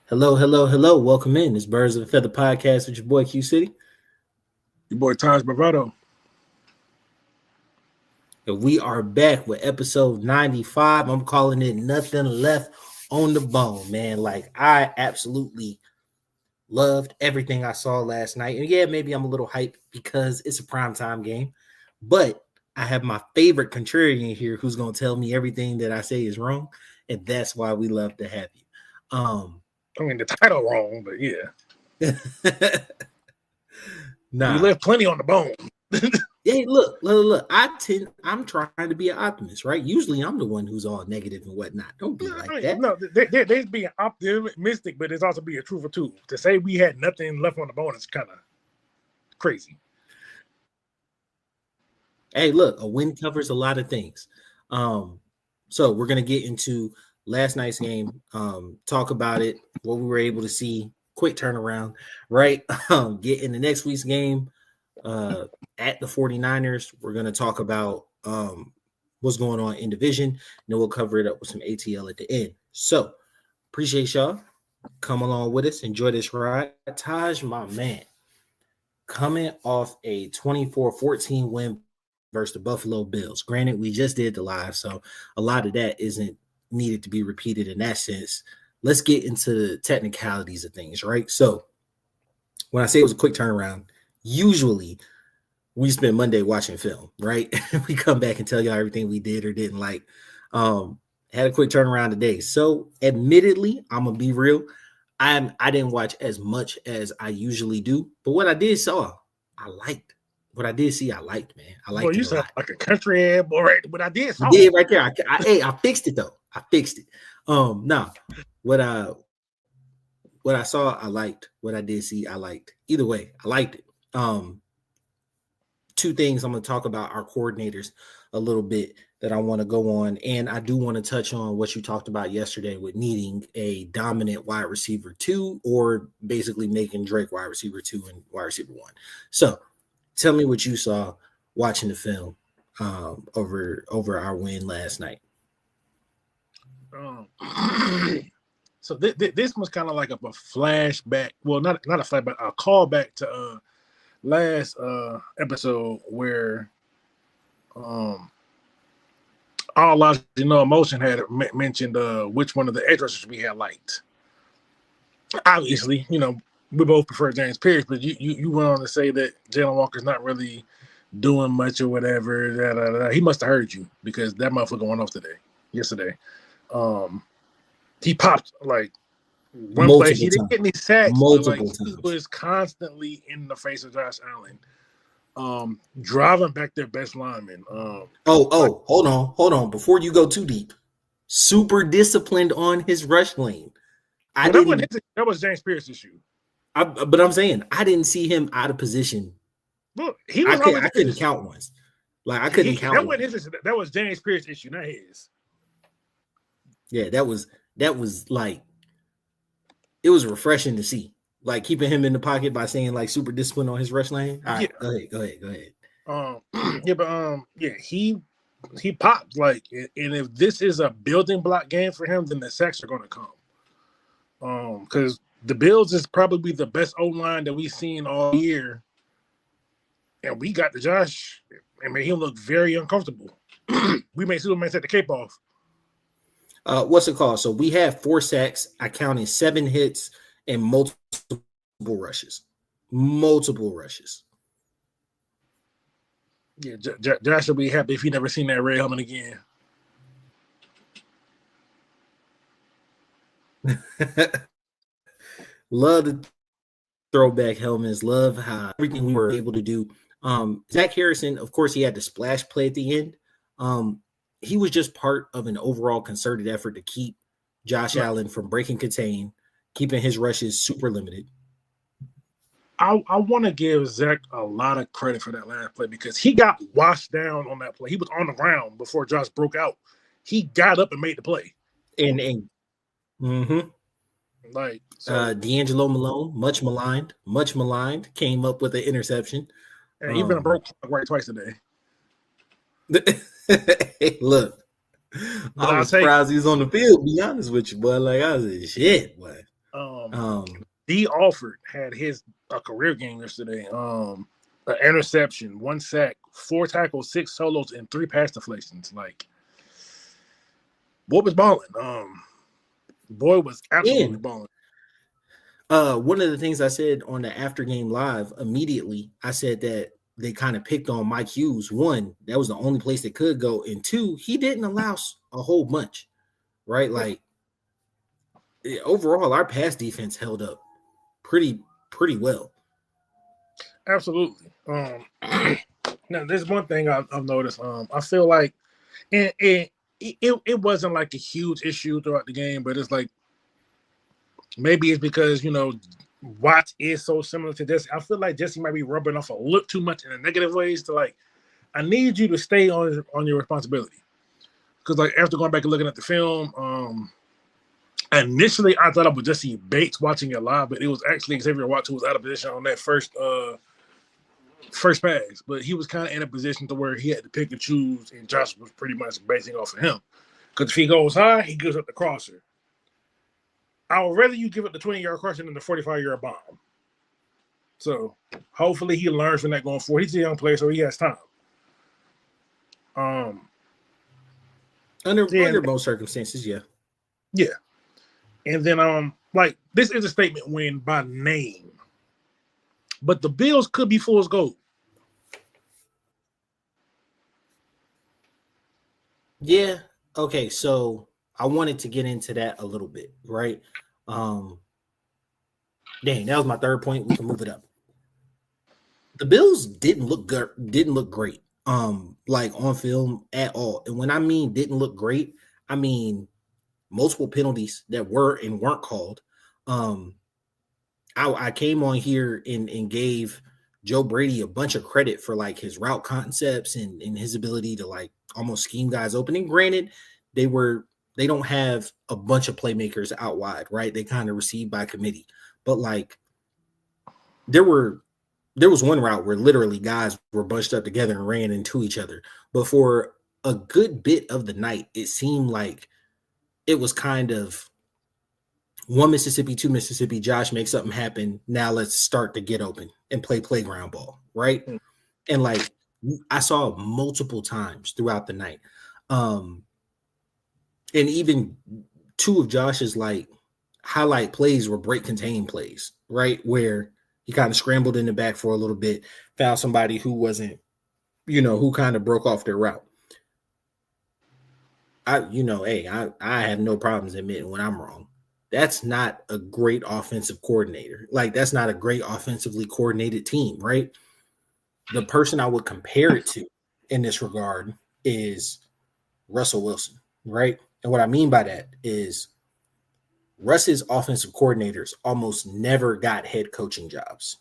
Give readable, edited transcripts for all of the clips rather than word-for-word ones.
Hello, hello, hello. Welcome in. It's Birds of a Feather podcast with your boy Q City. Your boy Taj Bravado. And we are back with episode 95. I'm calling it Nothing Left on the Bone, man. Like, I absolutely loved everything I saw last night. And yeah, maybe I'm a little hyped because it's a primetime game, but I have my favorite contrarian here who's going to tell me everything that I say is wrong. And that's why we love to have you. I mean, the title wrong, but yeah. Nah. You left plenty on the bone. Hey, look. I'm trying to be an optimist, right? Usually I'm the one who's all negative and whatnot. Don't be like that. No, they're being optimistic, but it's also being truthful too. To say we had nothing left on the bone is kind of crazy. Hey, look, a win covers a lot of things. So we're gonna get into last night's game, talk about it, what we were able to see, quick turnaround, right? Get in the next week's game at the 49ers. We're going to talk about what's going on in division, and then we'll cover it up with some ATL at the end. So appreciate y'all. Come along with us. Enjoy this ride. Taj, my man, coming off a 24-14 win versus the Buffalo Bills. Granted, we just did the live, so a lot of that isn't needed to be repeated in that sense. Let's get into the technicalities of things, right? So when I say it was a quick turnaround, usually we spend Monday watching film, right? We come back and tell y'all everything we did or didn't like. Had a quick turnaround today. So admittedly, I'm going to be real. I didn't watch as much as I usually do, but what I did saw, I liked. What I did see, I liked, man. I liked it. You sound like a country ad boy, right? But I did saw it right there. I fixed it though. I fixed it. No, what I saw, I liked. What I did see, I liked. Either way, I liked it. Two things I'm going to talk about our coordinators a little bit that I want to go on, and I do want to touch on what you talked about yesterday with needing a dominant wide receiver 2, or basically making Drake wide receiver 2 and wide receiver 1. So tell me what you saw watching the film over our win last night. So this was kind of like a flashback. Well, not a flashback, a callback to last episode where all Logic No Emotion had mentioned which one of the edge rushers we had liked. Obviously, we both prefer James Pierce, but you went on to say that Jalen Walker's not really doing much or whatever. He must have heard you, because that motherfucker went off yesterday. He popped like one play. He didn't get any sacks, but like he was constantly in the face of Josh Allen, driving back their best lineman. Hold on. Before you go too deep, super disciplined on his rush lane. That was James Pierce's issue. But I'm saying I didn't see him out of position. Look, I couldn't count once. Like I couldn't count. That was James Pierce's issue, not his. Yeah, that was like, it was refreshing to see, like keeping him in the pocket by saying like super disciplined on his rush lane. All right, yeah. Go ahead. He popped, like, and if this is a building block game for him, then the sacks are going to come. Because the Bills is probably the best O-line that we've seen all year, and we got the Josh. I mean, he'll look very uncomfortable. We may see him take the cape off. What's it called? So we have 4 sacks. I counted 7 hits and multiple rushes. Yeah, Josh will be happy if he never seen that red helmet again. Love the throwback helmets. Love how everything we were able to do. Zach Harrison, of course, he had the splash play at the end. He was just part of an overall concerted effort to keep Josh Allen from breaking contain, keeping his rushes super limited. I want to give Zach a lot of credit for that last play, because he got washed down on that play. He was on the ground before Josh broke out. He got up and made the play. Like D'Angelo Malone, much maligned, came up with an interception. And he's been a broke right twice today. Hey, look, I was surprised he was on the field, to be honest with you, boy. Like, I was like, shit, boy. D. Alford had a career game yesterday. An interception, 1 sack, 4 tackles, 6 solos, and 3 pass deflections. Like, boy was balling. Boy was absolutely balling. One of the things I said on the after game live immediately, I said that they kind of picked on Mike Hughes. 1, that was the only place they could go, and 2, he didn't allow a whole bunch, right? Like, overall, our pass defense held up pretty well. Absolutely. Now, there's one thing I've noticed. I feel like, and it wasn't like a huge issue throughout the game, but it's like maybe it's because Watts is so similar to Jesse. I feel like Jesse might be rubbing off a little too much in the negative ways. To like, I need you to stay on your responsibility, because like after going back and looking at the film, initially I thought it was Jesse Bates watching it live, but it was actually Xavier Watts who was out of position on that first pass. But he was kind of in a position to where he had to pick and choose, and Josh was pretty much basing off of him. Because if he goes high, he gives up the crosser. I would rather you give up the 20-yard crosser than the 45-yard bomb. So hopefully he learns from that going forward. He's a young player, so he has time. Under most circumstances, yeah. Yeah. And then like this is a statement win by name. But the Bills could be fool's gold. Yeah. Okay, so I wanted to get into that a little bit, right? Dang, that was my third point. We can move it up. The Bills didn't look great, like on film at all. And when I mean didn't look great, I mean multiple penalties that were and weren't called. I came on here and gave Joe Brady a bunch of credit for like his route concepts and his ability to like almost scheme guys open. And granted, they don't have a bunch of playmakers out wide, right? They kind of receive by committee. But like there was one route where literally guys were bunched up together and ran into each other. But for a good bit of the night, it seemed like it was kind of 1 Mississippi, 2 Mississippi, Josh makes something happen. Now let's start to get open and play playground ball, right? Mm-hmm. And like I saw multiple times throughout the night. And even 2 of Josh's like highlight plays were break contain plays, right? Where he kind of scrambled in the back for a little bit, found somebody who wasn't, who kind of broke off their route. I have no problems admitting when I'm wrong. That's not a great offensive coordinator. Like, that's not a great offensively coordinated team, right? The person I would compare it to in this regard is Russell Wilson, right? And what I mean by that is Russ's offensive coordinators almost never got head coaching jobs,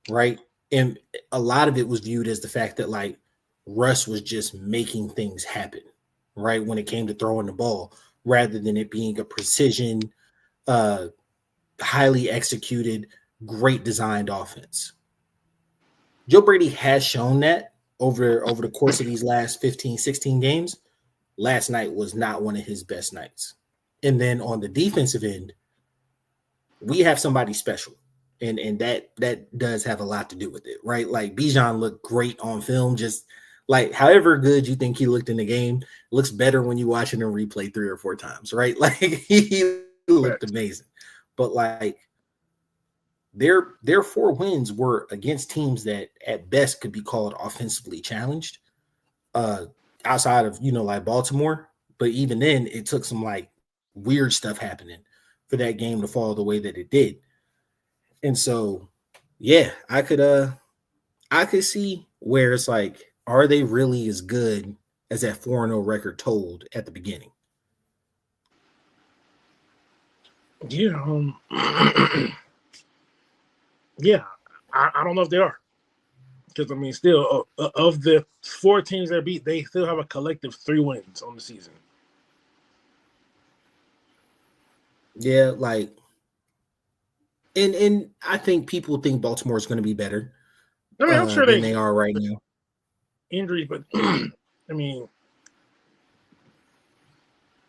right? And a lot of it was viewed as the fact that, like, Russ was just making things happen, right, when it came to throwing the ball, rather than it being a precision, highly executed, great designed offense. Joe Brady has shown that over the course of these last 15, 16 games. Last night was not one of his best nights. And then on the defensive end, we have somebody special. And that does have a lot to do with it, right? Like, Bijan looked great on film. Just like however good you think he looked in the game, looks better when you watch it in replay 3 or 4 times, right? Like, he looked amazing. But like their 4 wins were against teams that at best could be called offensively challenged, outside of, like Baltimore. But even then, it took some like weird stuff happening for that game to fall the way that it did. And so, yeah, I could see where it's like, are they really as good as that 4-0 record told at the beginning? Yeah, yeah, I don't know if they are, because I mean, still of the 4 teams that beat, they still have a collective 3 wins on the season. Yeah, like, and I think people think Baltimore is going to be better. I mean, I'm sure than they are right now. Injuries, but I mean,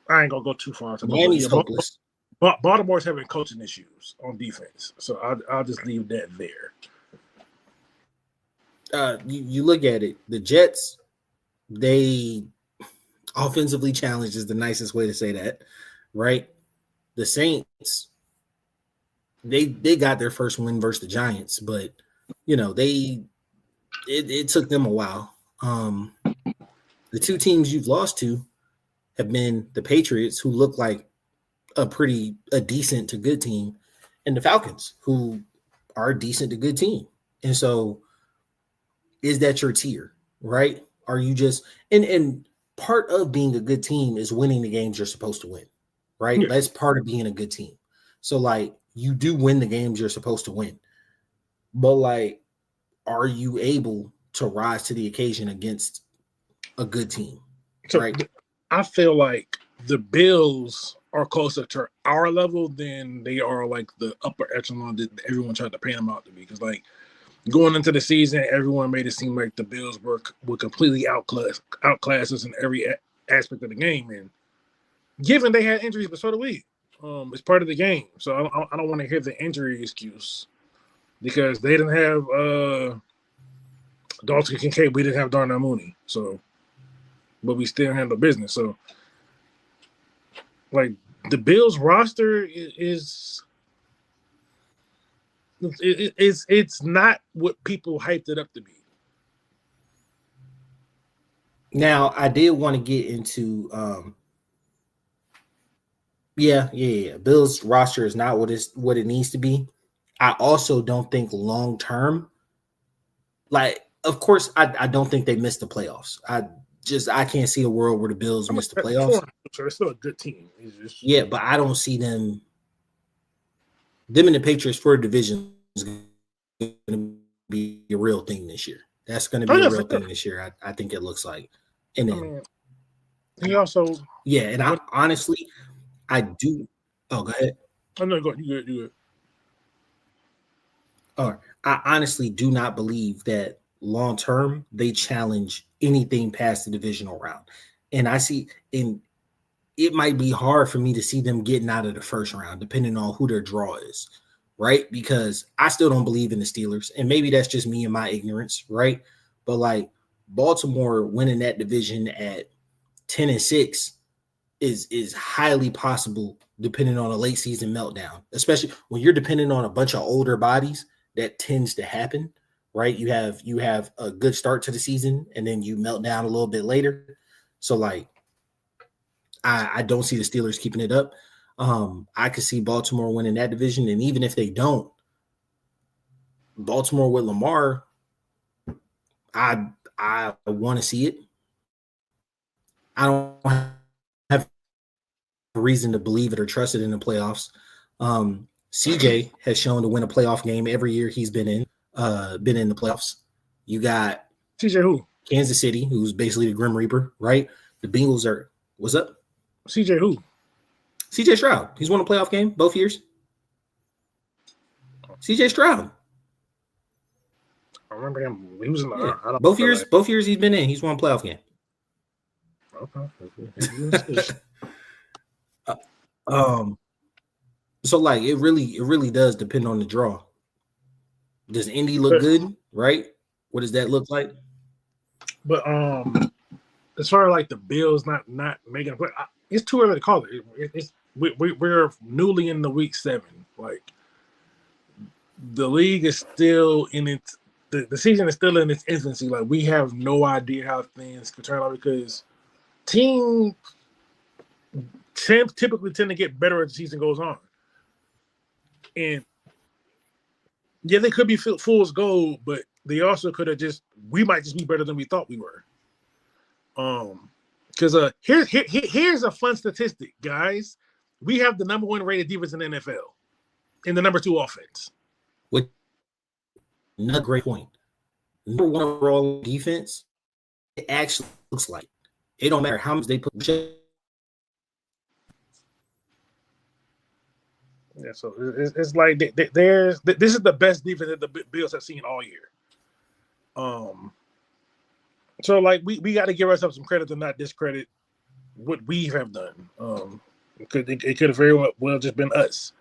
I ain't gonna go too far. Miami's hopeless. Baltimore's having coaching issues on defense, so I'll just leave that there. You look at it, the Jets, they offensively challenged is the nicest way to say that, right? The Saints, they got their first win versus the Giants, but it took them a while. The two teams you've lost to have been the Patriots, who look like a decent to good team, and the Falcons, who are a decent to good team. And so, is that your tier, right? Are you just and part of being a good team is winning the games you're supposed to win, right? Yeah. That's part of being a good team. So, like, you do win the games you're supposed to win, but like, are you able to rise to the occasion against a good team? So right? I feel like the Bills are closer to our level than they are like the upper echelon that everyone tried to paint them out to be. Because like going into the season, everyone made it seem like the Bills would completely outclass us in every aspect of the game. And given they had injuries, but so do we. It's part of the game. So I don't want to hear the injury excuse because they didn't have Dalton Kincaid. We didn't have Darnell Mooney. So, but we still handle business. So, like the Bills roster is it's not what people hyped it up to be. Now, I did want to get into Bills roster is not what it needs to be. I also don't think long term, like, of course, I don't think they missed the playoffs. I can't see a world where the Bills miss the playoffs. So it's still a good team. Yeah, but I don't see them and the Patriots for a division is going to be a real thing this year. That's going to be a real thing this year. I think it looks like. And then he also and I honestly I do. Oh, go ahead. I'm not going. You good. All right. I honestly do not believe that long term they challenge anything past the divisional round. And it might be hard for me to see them getting out of the first round, depending on who their draw is, right? Because I still don't believe in the Steelers. And maybe that's just me and my ignorance, right? But like Baltimore winning that division at 10-6 is highly possible depending on a late season meltdown, especially when you're depending on a bunch of older bodies. That tends to happen, right? You have a good start to the season and then you melt down a little bit later. So like, I don't see the Steelers keeping it up. I could see Baltimore winning that division, and even if they don't, Baltimore with Lamar, I want to see it. I don't have a reason to believe it or trust it in the playoffs. CJ has shown to win a playoff game every year he's been in the playoffs. You got CJ who? Kansas City, who's basically the Grim Reaper, right? The Bengals are what's up? CJ who? CJ Stroud. He's won a playoff game both years. CJ Stroud. I remember him. He was in the both years. Like... Both years he's been in. He's won a playoff game. Okay. So like it really does depend on the draw. Does Indy look good? Right? What does that look like? But as far as like the Bills not making a play, it's too early to call it. We're newly in the week 7. Like the league is still in its the season is still in its infancy. Like we have no idea how things could turn out because teams typically tend to get better as the season goes on. And yeah, they could be fool's gold, but they also could have we might just be better than we thought we were. Because here's a fun statistic, guys. We have the number 1 rated defense in the NFL, and the number 2 offense. With another great point. Number 1 overall defense, it actually looks like it don't matter how much they put. Yeah, so it's like this is the best defense that the Bills have seen all year. So like we got to give ourselves some credit to not discredit what we have done. It could have very well just been us.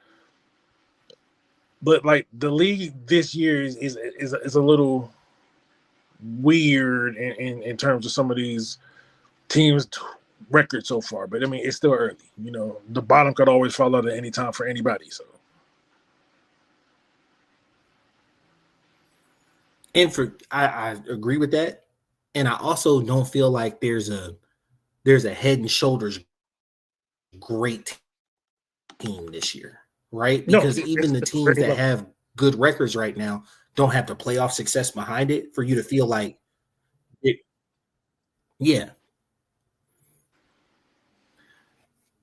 But like the league this year is a little weird in terms of some of these teams' records so far. But I mean, it's still early. You know, the bottom could always fall out at any time for anybody. So, And I agree with that, and I also don't feel like there's a head and shoulders great team this year, right? no, Because even the it's teams very that low. have good records right now don't have the playoff success behind it for you to feel like it. Yeah.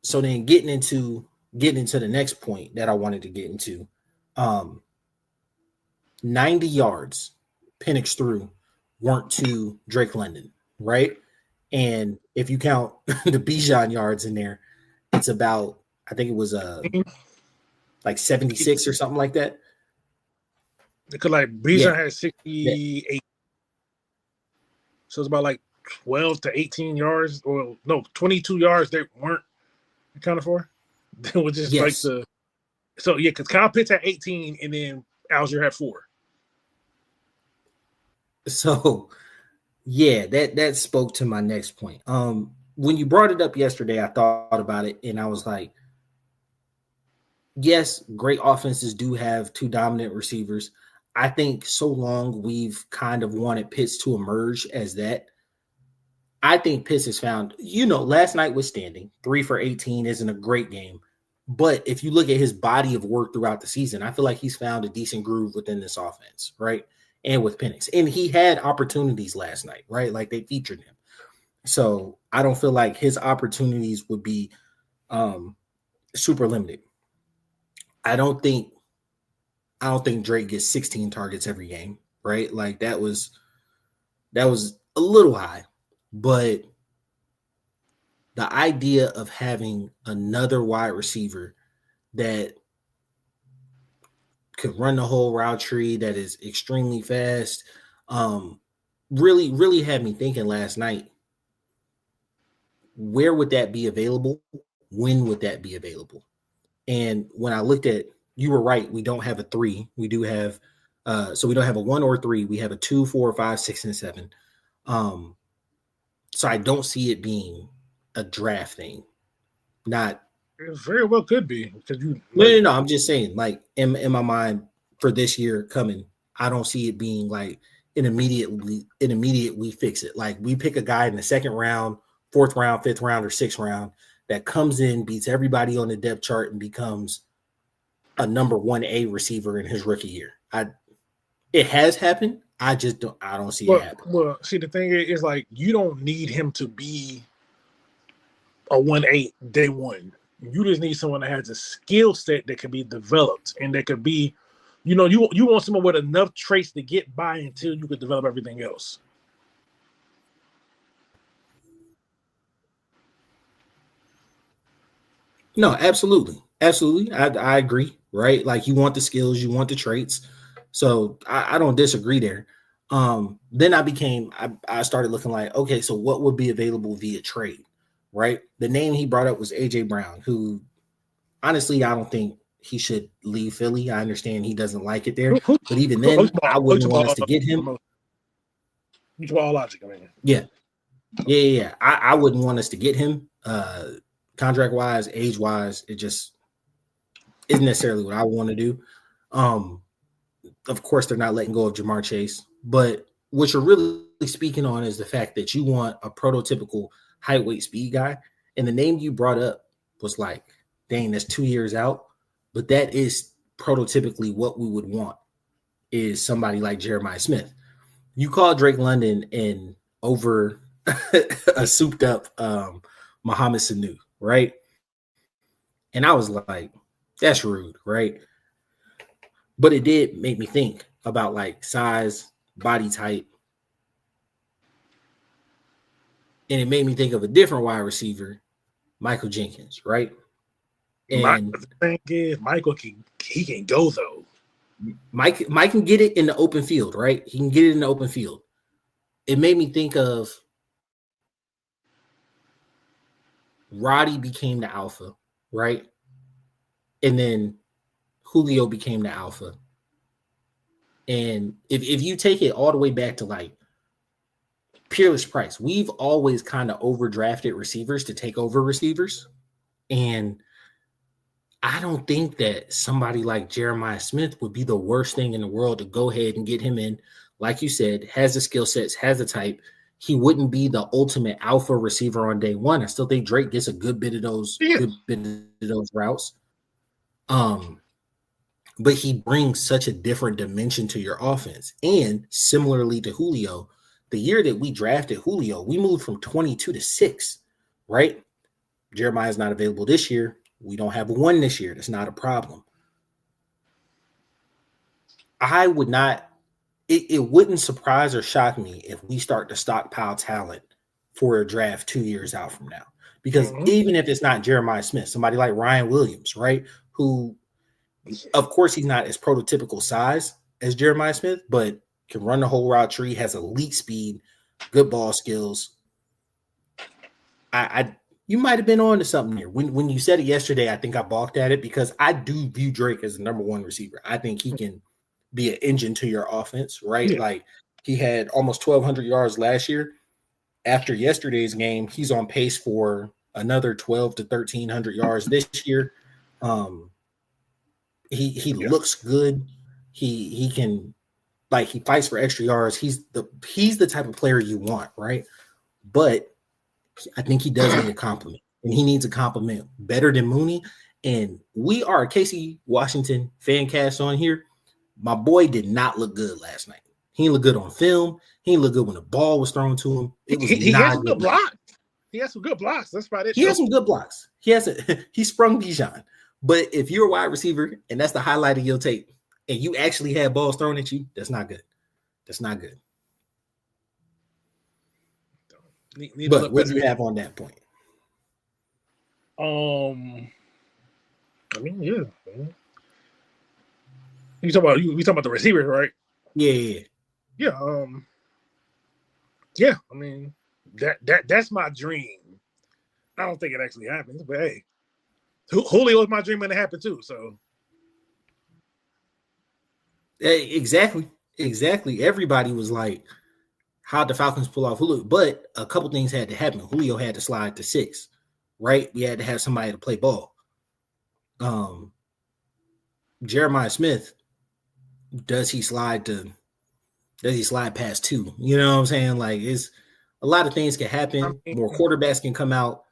So then getting into the next point that I wanted to get into, 90 yards Penix threw weren't to Drake London, right? And if you count the Bijan yards in there, it's about, I think it was like 76 or something like that. Because like Yeah. Bijan had 68, so it's about like 12 to 18 yards, or no, 22 yards they weren't accounted for. It was just like Yes. because Kyle Pitts had 18 and then Algier had 4. So yeah, that spoke to my next point. When you brought it up yesterday, I thought about it and I was like, yes, great offenses do have two dominant receivers. I think so long we've kind of wanted Pitts to emerge as that. I think Pitts has found, last night was standing 3 for 18 isn't a great game. But if you look at his body of work throughout the season, I feel like he's found a decent groove within this offense, right? And with Penix. And he had opportunities last night, right? Like they featured him. So I don't feel like his opportunities would be super limited. I don't think Drake gets 16 targets every game, right? Like that was a little high, but the idea of having another wide receiver that could run the whole route tree, that is extremely fast, really, really had me thinking last night, where would that be available? When would that be available? And when I looked at, you were right, we don't have a 3. We do have, so we don't have a 1 or 3. We have a 2, 4, 5, 6, and 7. So I don't see it being a draft thing. Not It very well could be because you. no. I'm just saying, like in my mind for this year coming, I don't see it being like an immediate we fix it. Like we pick a guy in the second round, 4th round, 5th round, or 6th round that comes in, beats everybody on the depth chart, and becomes a number 1A receiver in his rookie year. It has happened. I don't see it happen. Well, see, the thing is like you don't need him to be a 1A day one. You just need someone that has a skill set that can be developed and that could be, you want someone with enough traits to get by until you could develop everything else. No, absolutely. Absolutely. I agree, right? Like you want the skills, you want the traits. So I don't disagree there. Then I started looking like, okay, so what would be available via trade, right? The name he brought up was AJ Brown, who honestly, I don't think he should leave Philly. I understand he doesn't like it there, but even then, I wouldn't want us to get him. All logic, I mean. Yeah. I wouldn't want us to get him. Contract wise, age wise, it just isn't necessarily what I want to do. Of course, they're not letting go of Jamar Chase, but what you're really speaking on is the fact that you want a prototypical height, weight, speed guy. And the name you brought up was like, dang, that's 2 years out. But that is prototypically what we would want, is somebody like Jeremiah Smith. You call Drake London and over a souped up Mohamed Sanu, right? And I was like, that's rude, right? But it did make me think about like size, body type. And it made me think of a different wide receiver, Michael Jenkins, right? And the thing is, Michael can go though. Mike can get it in the open field, right? He can get it in the open field. It made me think of Roddy became the alpha, right? And then Julio became the alpha. And if you take it all the way back to like Peerless Price, we've always kind of overdrafted receivers to take over receivers. And I don't think that somebody like Jeremiah Smith would be the worst thing in the world to go ahead and get him in. Like you said, has the skill sets, has the type. He wouldn't be the ultimate alpha receiver on day one. I still think Drake gets a good bit of those routes. But he brings such a different dimension to your offense. And similarly to Julio, the year that we drafted Julio, we moved from 22 to 6, right? Jeremiah's not available this year. We don't have one this year. That's not a problem. I would not, it wouldn't surprise or shock me if we start to stockpile talent for a draft 2 years out from now. Because even if it's not Jeremiah Smith, somebody like Ryan Williams, right? Who, of course, he's not as prototypical size as Jeremiah Smith, but can run the whole route tree, has elite speed, good ball skills. You might have been on to something here. When you said it yesterday, I think I balked at it because I do view Drake as the number one receiver. I think he can be an engine to your offense, right? Yeah. Like he had almost 1,200 yards last year. After yesterday's game, he's on pace for another 1,200 to 1,300 yards this year. He looks good. He can, like, he fights for extra yards. He's the type of player you want, right? But I think he does need a compliment, and he needs a compliment better than Mooney. And we are a Casey Washington fan cast on here. My boy did not look good last night. He didn't look good on film. He didn't look good when the ball was thrown to him. It was he not has some good blocks. He has some good blocks. That's about it. He has some good blocks. He sprung Bijan. But if you're a wide receiver and that's the highlight of your tape, and you actually had balls thrown at you, that's not good. That's not good. But what do you have on that point? I mean, yeah. We talking about the receivers, right? Yeah. Yeah. I mean, that's my dream. I don't think it actually happens, but hey, Julio was my dream when it happened too. So, exactly. Everybody was like, how'd the Falcons pull off Julio? But a couple things had to happen. Julio had to slide to 6, right? We had to have somebody to play ball. Jeremiah Smith, does he slide past 2? You know what I'm saying? Like, it's a lot of things can happen. I mean, more quarterbacks can come out.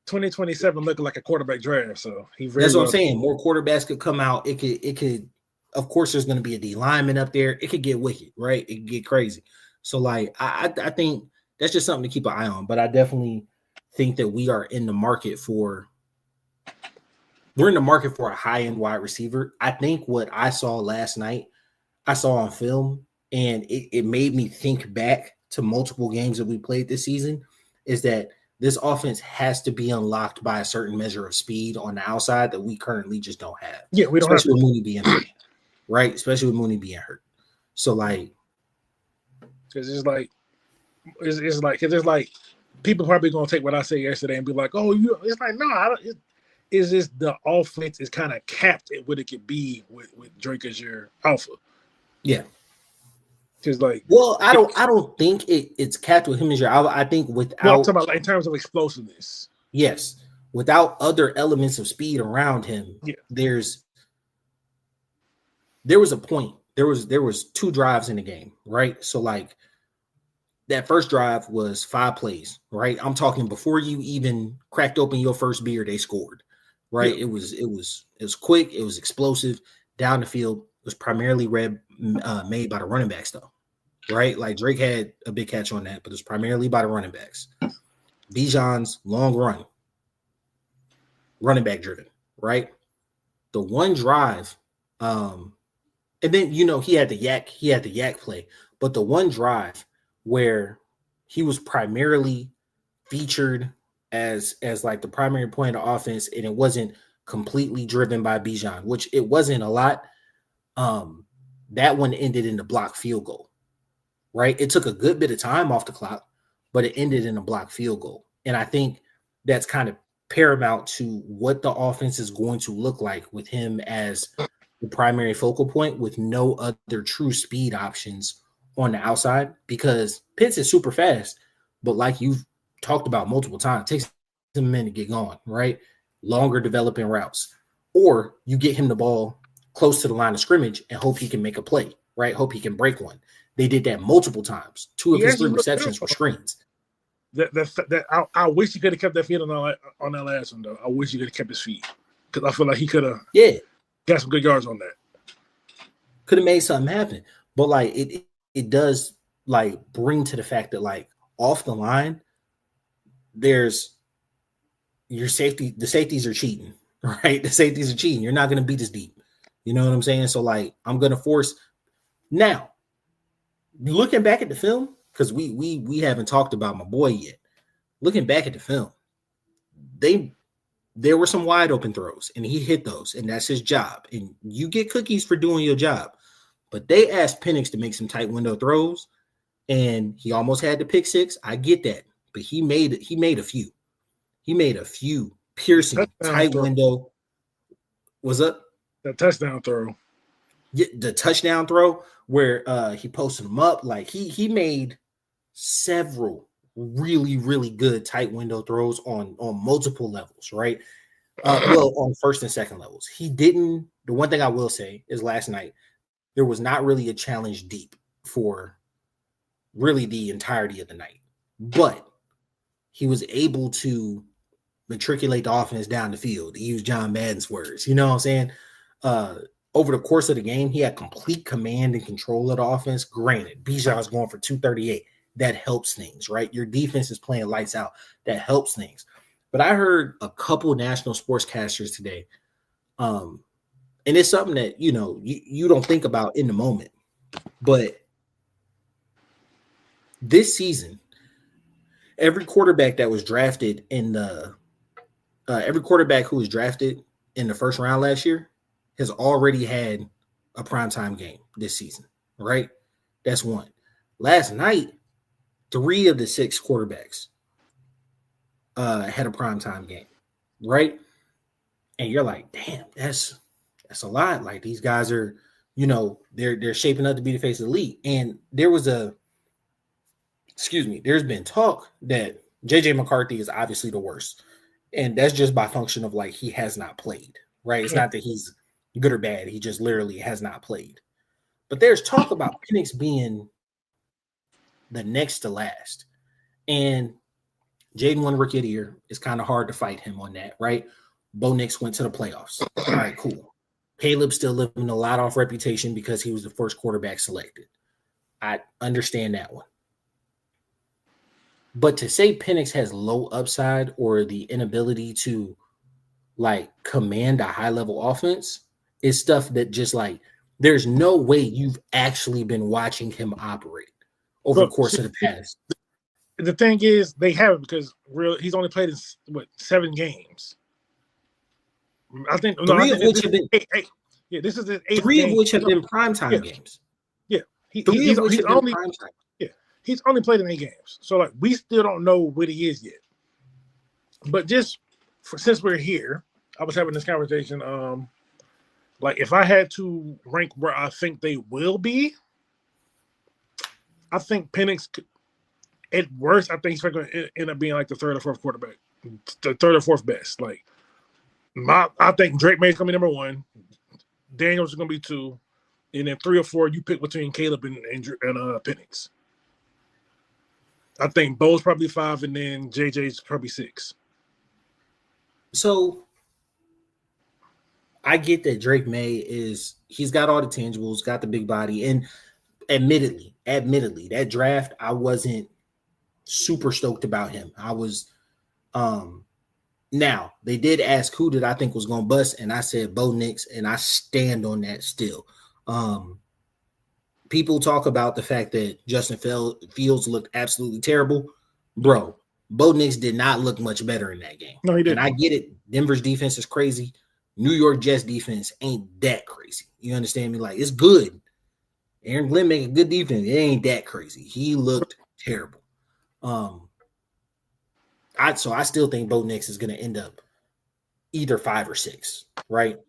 2027 looking like a quarterback draft. So that's what I'm saying. More quarterbacks could come out. It could. Of course, there's going to be a D lineman up there. It could get wicked, right? It could get crazy. So, like, I think that's just something to keep an eye on. But I definitely think that we're in the market for a high-end wide receiver. I think what I saw last night, I saw on film, and it made me think back to multiple games that we played this season, is that this offense has to be unlocked by a certain measure of speed on the outside that we currently just don't have. Yeah, we don't especially have with Mooney being hurt, right? Especially with Mooney being hurt. So, like, because it's like people probably gonna take what I said yesterday and be like, "Oh, it's like no, I don't." It's just the offense is kind of capped at what it could be with Drake as your alpha. Yeah. Just like, well, I don't think it's capped with him as your alpha. I think without, I'm talking about, like, in terms of explosiveness. Yes, without other elements of speed around him, there was a point. There was 2 drives in the game, right? So, like, that first drive was 5 plays, right? I'm talking before you even cracked open your first beer, they scored, right? Yeah. It was quick, it was explosive down the field. It was primarily made by the running backs, though, right? Like, Drake had a big catch on that, but it was primarily by the running backs. Bijan's long run, running back driven, right? The one drive, and then, he had the yak play, but the one drive where he was primarily featured as like the primary point of offense, and it wasn't completely driven by Bijan, which it wasn't a lot. That one ended in the block field goal, right? It took a good bit of time off the clock, but it ended in a block field goal. And I think that's kind of paramount to what the offense is going to look like with him as the primary focal point with no other true speed options on the outside, because Pitts is super fast, but like you've talked about multiple times, it takes him a minute to get going, right? Longer developing routes. Or you get him the ball close to the line of scrimmage and hope he can make a play, right? Hope he can break one. They did that multiple times. 2 of his 3 receptions were screens. I wish he could have kept that feet on that last one, though. I wish he could have kept his feet, because I feel like he could have got some good yards on that. Could have made something happen. But like it does like bring to the fact that like off the line, there's your safety. The safeties are cheating, right? The safeties are cheating. You're not going to beat us deep. You know what I'm saying? So like I'm going to force now. Looking back at the film, because we haven't talked about my boy yet. Looking back at the film, there were some wide open throws, and he hit those, and that's his job. And you get cookies for doing your job. But they asked Penix to make some tight window throws, and he almost had the pick six. I get that, but he made a few. He made a few piercing tight window. Was up that touchdown throw? Yeah, the touchdown throw where he posted them up. Like he made several really, really good tight window throws on multiple levels, right? Well, on first and second levels. He didn't. The one thing I will say is last night, there was not really a challenge deep for really the entirety of the night. But he was able to matriculate the offense down the field, to use John Madden's words. You know what I'm saying? Over the course of the game, he had complete command and control of the offense. Granted, Bijan's going for 238. That helps things, right? Your defense is playing lights out. That helps things. But I heard a couple national sportscasters today, and it's something that, you know, you don't think about in the moment. But this season, every quarterback that was drafted in the every quarterback who was drafted in the first round last year has already had a primetime game this season, right? That's one. Last night, 3 of the 6 quarterbacks had a primetime game, right? And you're like, damn, that's a lot. Like, these guys are, you know, they're shaping up to be the face of the league. And there's been talk that JJ McCarthy is obviously the worst. And that's just by function of like he has not played, right? It's not that he's good or bad. He just literally has not played. But there's talk about Penix being the next to last. And Jaden won Rookie of the Year. It's kind of hard to fight him on that, right? Bo Nix went to the playoffs. All right, cool. Caleb's still living a lot off reputation because he was the first quarterback selected. I understand that one. But to say Penix has low upside or the inability to like command a high level offense is stuff that just like there's no way you've actually been watching him operate over the course of the past. The thing is, they haven't, because he's only played in 7 games. I think 3 of which have been this is the 8th 3 game. Of which have been primetime games. Yeah, he's only primetime. He's only played in 8 games, so like we still don't know what he is yet. But just since we're here, I was having this conversation. Like if I had to rank where I think they will be, I think Penix could, at worst, I think he's going to end up being like the 3rd or 4th quarterback, the 3rd or 4th best. Like I think Drake May's going to be number 1, Daniels is going to be 2, and then 3 or 4 you pick between Caleb and Penix. I think Bo's probably 5, and then JJ's probably 6. So I get that Drake May he's got all the tangibles, got the big body, and admittedly, that draft, I wasn't super stoked about him. I was now they did ask who did I think was gonna bust, and I said Bo Nix, and I stand on that still. People talk about the fact that Justin Fields looked absolutely terrible. Bro, Bo Nix did not look much better in that game. No, he didn't. And I get it. Denver's defense is crazy. New York Jets defense ain't that crazy. You understand me? Like, it's good. Aaron Glenn make a good defense. It ain't that crazy. He looked terrible. I still think Bo Nix is going to end up either 5 or 6, right?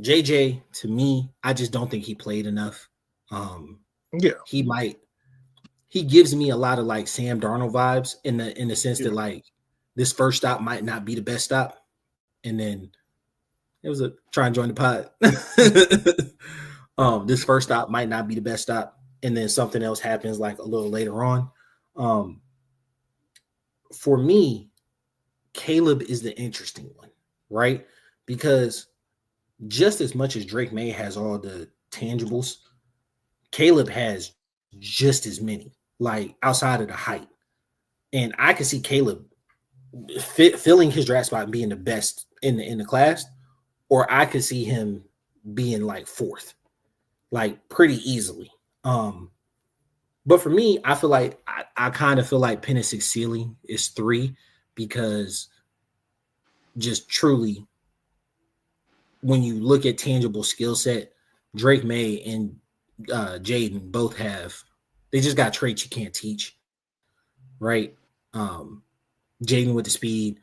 JJ, to me, I just don't think he played enough. Yeah, he gives me a lot of like Sam Darnold vibes in the sense that like this first stop might not be the best stop, and then it was a try and join the pod. This first stop might not be the best stop, and then something else happens like a little later on. For me, Caleb is the interesting one, right? Because just as much as Drake May has all the tangibles, Caleb has just as many, like outside of the height. And I can see Caleb filling his draft spot and being the best in the class, or I could see him being like 4th, like pretty easily. But for me, I feel like I kind of feel like Penix's ceiling is 3 because just truly, when you look at tangible skill set, Drake May and Jaden both they just got traits you can't teach, right? Jaden with the speed,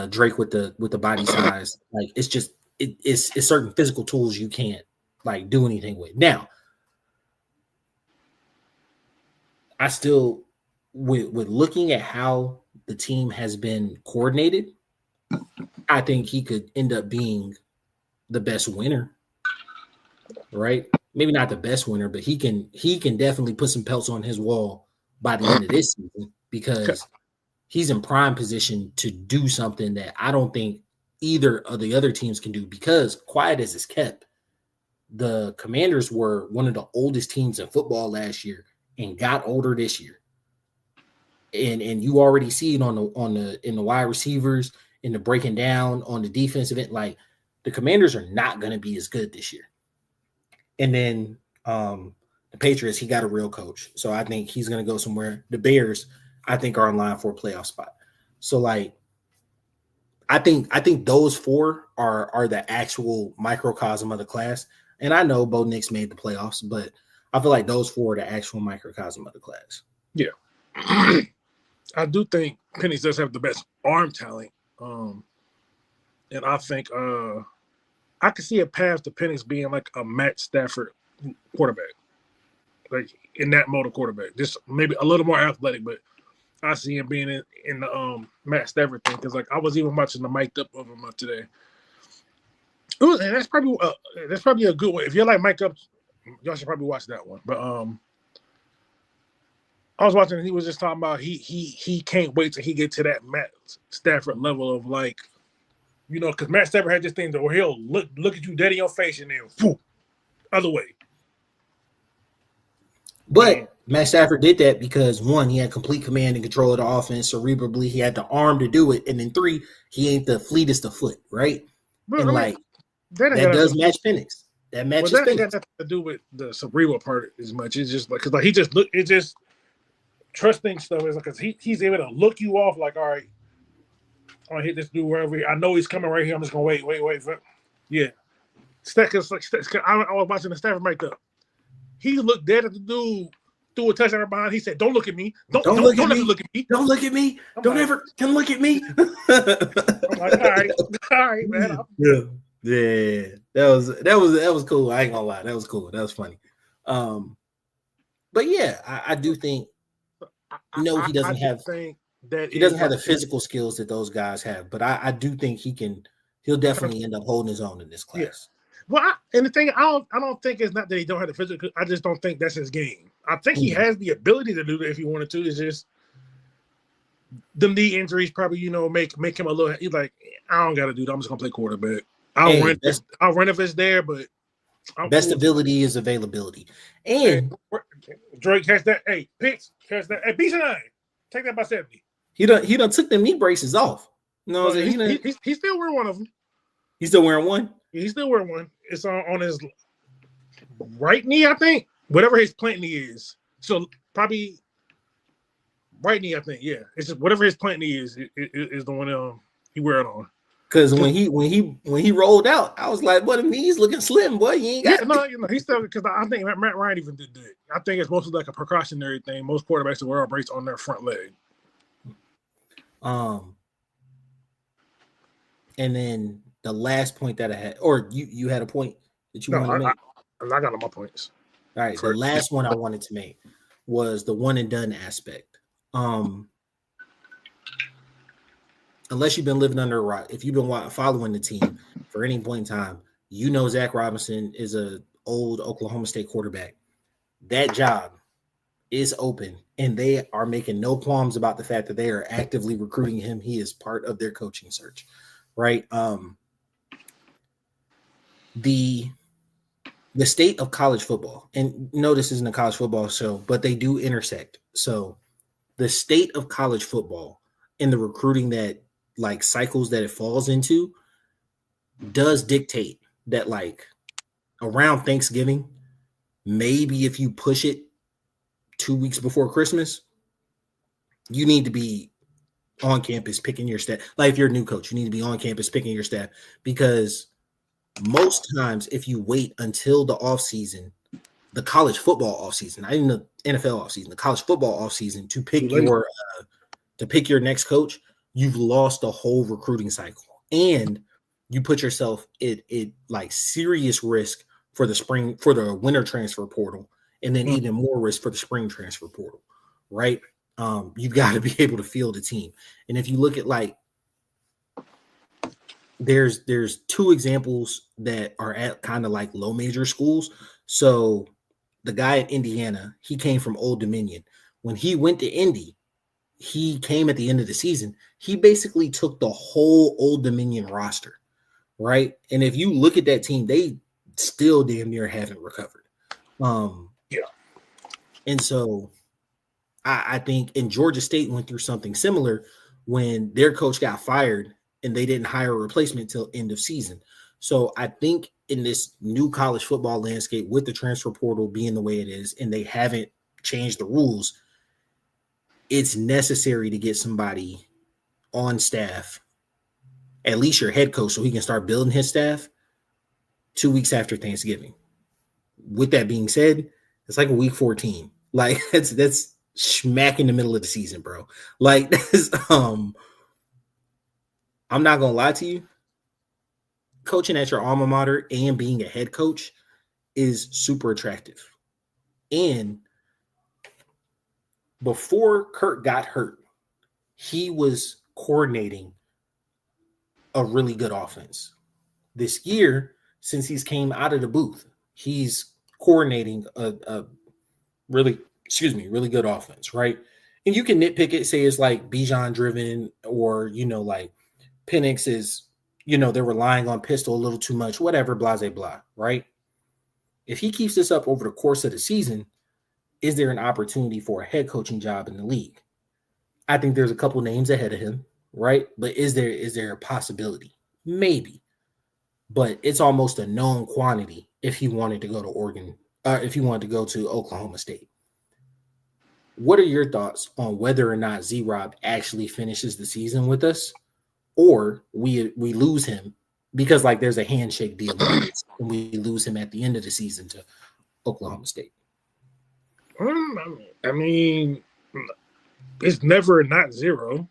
Drake with the body size. Like it's just it's certain physical tools you can't like do anything with. Now, I still with looking at how the team has been coordinated, I think he could end up being the best winner, right? Maybe not the best winner, but he can definitely put some pelts on his wall by the end of this season because he's in prime position to do something that I don't think either of the other teams can do because quiet as it's kept, the Commanders were one of the oldest teams in football last year and got older this year. And you already see it in the wide receivers, in the breaking down on the defensive end. Like the Commanders are not going to be as good this year. And then the Patriots, he got a real coach. So I think he's going to go somewhere. The Bears, I think, are in line for a playoff spot. So like I think those 4 are the actual microcosm of the class. And I know Bo Nix made the playoffs, but I feel like those 4 are the actual microcosm of the class. Yeah. I do think Penix does have the best arm talent. And I think I can see a path to Penix being like a Matt Stafford quarterback. Like in that mode of quarterback. Just maybe a little more athletic, but I see him being in the Matt Stafford thing because like I was even watching the mic'd up of him today. And that's probably a good one. If you like mic'd up, y'all should probably watch that one. But I was watching and he was just talking about he can't wait till he get to that Matt Stafford level of like, you know, because Matt Stafford had this thing where he'll look at you dead in your face and then whoo, other way. But Matt Stafford did that because 1, he had complete command and control of the offense cerebrally. He had the arm to do it. And then 3, he ain't the fleetest of foot, right? But and like that does match Penix. That matches Penix. Ain't got nothing to do with the cerebral part as much. It's just like because like he just look. It just trusting stuff is because he's able to look you off like, all right, I'm gonna hit this dude wherever. I know he's coming right here. I'm just gonna wait. Yeah. I was watching the Stafford mic up. He looked dead at the dude, threw a touchdown behind. He said, "Don't look at me. Don't ever look at me. Don't look at me. Don't ever come look at me." I'm like, all right, man. Yeah. That was cool. I ain't gonna lie. That was cool. That was funny. But yeah, I do think. No, he doesn't have. He doesn't have the physical skills that those guys have, but I do think he'll definitely end up holding his own in this class. Yeah. Well, and the thing I don't think it's not that he don't have the physical. I just don't think that's his game. I think he has the ability to do that if he wanted to. It's just the knee injuries probably make him a little. He's like, I don't got to do that. I'm just gonna play quarterback. I'll run if it's there, but best ability is availability. And Drake catch that. Hey, pitch catch that. Hey, B9, take that by 70. He done took them knee braces off. You know what I'm saying? He's still wearing one of them. He's still wearing one? He's still wearing one. It's on his right knee, I think. Whatever his plant knee is. So probably right knee, I think. Yeah. It's just whatever his plant knee is the one he wear it on. Because when he rolled out, I was like, "What the knees looking slim, boy? You ain't got." Yeah, he's still because I think Matt Ryan even did that. I think it's mostly like a precautionary thing. Most quarterbacks wear a brace on their front leg. Um, and then the last point that I had, or you had a point that you No, wanted to make. I got all my points. All right, the last one I wanted to make was the one and done aspect. Unless you've been living under a rock, if you've been following the team for any point in time, you know Zach Robinson is a old Oklahoma State quarterback. That job is open, and they are making no qualms about the fact that they are actively recruiting him. He is part of their coaching search, right? The state of college football, and no, this isn't a college football show, but they do intersect. So the state of college football and the recruiting that like cycles that it falls into does dictate that like around Thanksgiving, maybe if you push it 2 weeks before Christmas, you need to be on campus picking your staff. Like if you're a new coach, you need to be on campus picking your staff, because most times if you wait until the offseason, the college football offseason, not even the NFL offseason, the college football offseason to pick your next coach, you've lost the whole recruiting cycle. And you put yourself at like serious risk for the winter transfer portal, and then even more risk for the spring transfer portal, right? You've got to be able to field a team. And if you look at like, there's two examples that are at kind of like low major schools. So the guy at Indiana, he came from Old Dominion. When he went to Indy, he came at the end of the season. He basically took the whole Old Dominion roster, right? And if you look at that team, they still damn near haven't recovered. Yeah. And so I think, and Georgia State went through something similar when their coach got fired and they didn't hire a replacement till end of season. So I think in this new college football landscape, with the transfer portal being the way it is, and they haven't changed the rules, it's necessary to get somebody on staff, at least your head coach, so he can start building his staff 2 weeks after Thanksgiving. With that being said, it's like a week 14. Like that's smack in the middle of the season, bro. Like that's, I'm not gonna lie to you. Coaching at your alma mater and being a head coach is super attractive. And before Kurt got hurt, he was coordinating a really good offense. This year, since he's came out of the booth, he's coordinating a really good offense, right? And you can nitpick it, say it's like Bijan driven, or like Penix is, they're relying on Pistol a little too much, whatever, blah, blah, blah, right? If he keeps this up over the course of the season, is there an opportunity for a head coaching job in the league? I think there's a couple names ahead of him, right? But is there a possibility? Maybe. But it's almost a known quantity if he wanted to go to Oregon, if he wanted to go to Oklahoma State. What are your thoughts on whether or not Z-Rob actually finishes the season with us, or we lose him because like there's a handshake deal and we lose him at the end of the season to Oklahoma State? I mean, it's never not zero.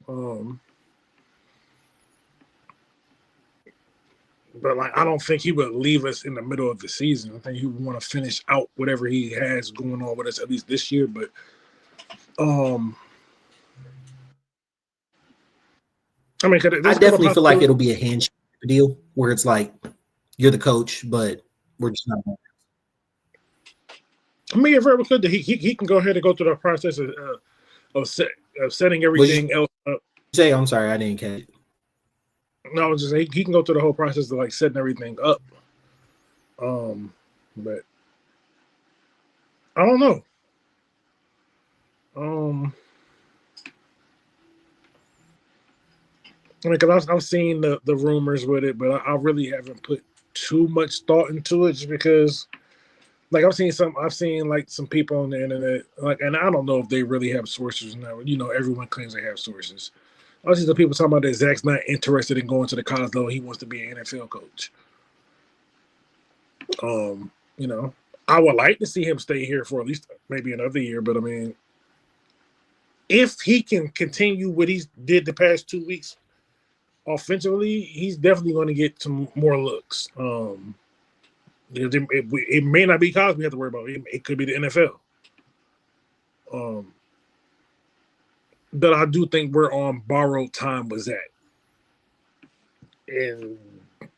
But like, I don't think he would leave us in the middle of the season. I think he would want to finish out whatever he has going on with us at least this year. But I mean, I definitely feel like it'll be a handshake deal where it's like you're the coach, but we're just not. I mean, if ever could, he can go ahead and go through the process of setting everything else up. Say, I'm sorry, I didn't catch it. No, just he can go through the whole process of like setting everything up. But I don't know. I mean, because I've seen the rumors with it, but I really haven't put too much thought into it, just because, like, I've seen like some people on the internet, like, and I don't know if they really have sources now. Everyone claims they have sources. I see some people talking about that Zach's not interested in going to the college level. He wants to be an NFL coach. I would like to see him stay here for at least maybe another year, but I mean, if he can continue what he did the past 2 weeks offensively, he's definitely going to get some more looks. It may not be Cosby we have to worry about. It could be the NFL. But I do think we're on borrowed time with Zach. And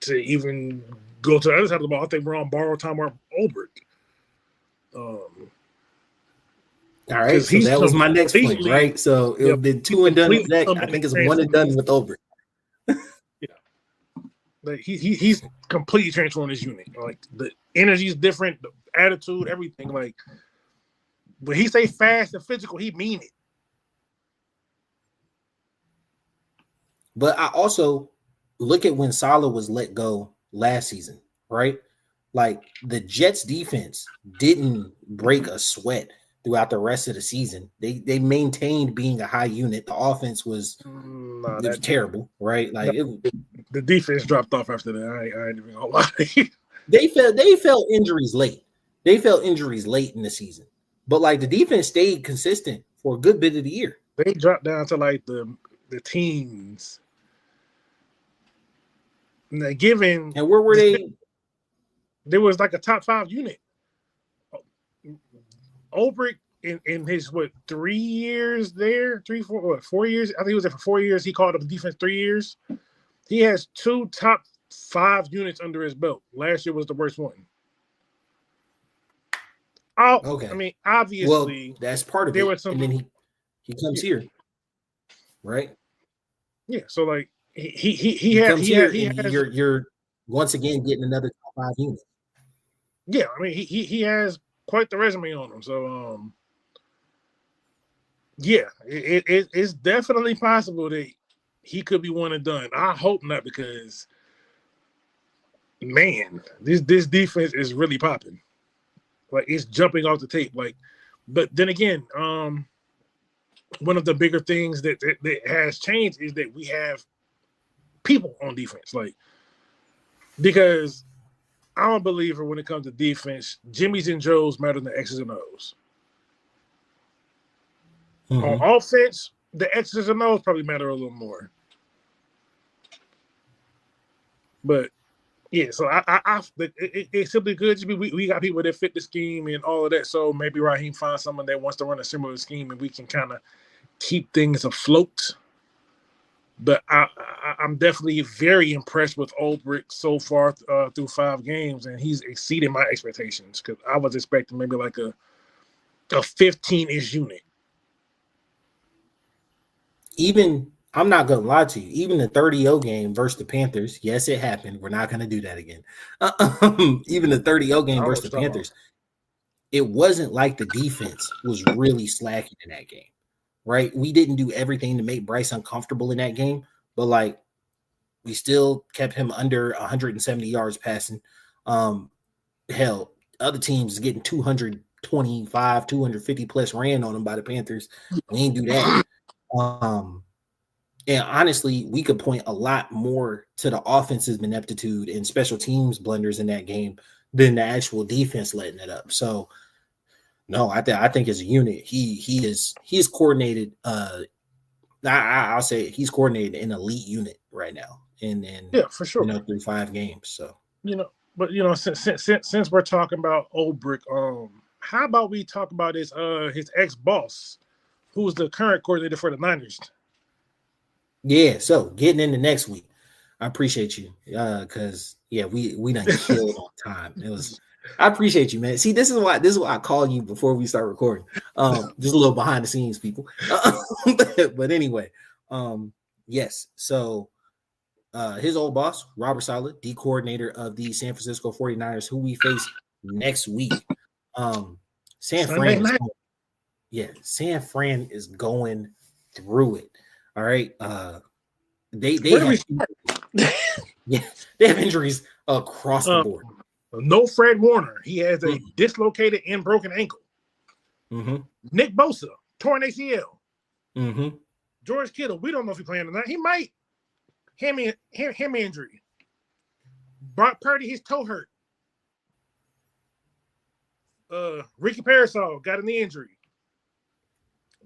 to even go to the other side of the ball, I think we're on borrowed time with Ulbrich. All right, so that was my next point, right? So it would have been 2 and done with Zach. I think it's 1 and done with Ulbrich. Like he's completely transformed his unit. Like the energy is different, the attitude, everything. Like when he say fast and physical, he mean it. But I also look at when Saleh was let go last season, right? Like the Jets defense didn't break a sweat throughout the rest of the season. They maintained being a high unit. The offense was terrible, right? Like the defense dropped off after that. I ain't even gonna lie. They felt injuries late. They felt injuries late in the season. But like the defense stayed consistent for a good bit of the year. They dropped down to like the teens. And where were they? There was like a top 5 unit. Ulbrich in his 3 years there, 4 years. I think he was there for 4 years. He called up the defense 3 years. He has 2 top 5 units under his belt. Last year was the worst one. Okay. I mean, obviously, well, that's part of it. And then he comes here, right? Yeah. So like he has. You're once again getting another top 5 unit. Yeah, I mean he has quite the resume on him. So yeah, it's definitely possible that he could be 1 and done. I hope not, because man, this defense is really popping. Like it's jumping off the tape. Like, but then again, one of the bigger things that has changed is that we have people on defense. Like, because I'm a believer when it comes to defense, Jimmy's and Joe's matter than the X's and O's. Mm-hmm. On offense, the X's and O's probably matter a little more. But yeah, so it's simply good to be. We got people that fit the scheme and all of that. So maybe Raheem finds someone that wants to run a similar scheme, and we can kind of keep things afloat. But I'm definitely very impressed with Ulbrich so far through 5 games, and he's exceeding my expectations, because I was expecting maybe like a 15-ish unit. Even, I'm not going to lie to you, even the 30-0 game versus the Panthers, yes, it happened. We're not going to do that again. Even the 30-0 game versus the Panthers, it wasn't like the defense was really slacking in that game, right? We didn't do everything to make Bryce uncomfortable in that game, but like we still kept him under 170 yards passing. Hell, other teams getting 225, 250 plus ran on them by the Panthers. We ain't do that. And honestly, we could point a lot more to the offensive ineptitude and special teams blunders in that game than the actual defense letting it up. So, no, I think as a unit, he's coordinated. I'll say he's coordinated an elite unit right now, and yeah, for sure, through 5 games. So but since we're talking about Ulbrich, how about we talk about his ex-boss, who's the current coordinator for the Niners? Yeah, so getting into next week, I appreciate you, because we done killed on time. I appreciate you, man. See, this is why I call you before we start recording. Just a little behind the scenes, people. But anyway, yes. So his old boss, Robert Saleh, the coordinator of the San Francisco 49ers, who we face next week. San Fran is going through it. All right. They have injuries across the board. No Fred Warner. He has a dislocated and broken ankle. Mm-hmm. Nick Bosa, torn ACL. Mm-hmm. George Kittle, we don't know if he's playing or not. He might. Him injury. Brock Purdy, his toe hurt. Ricky Parasol got an injury.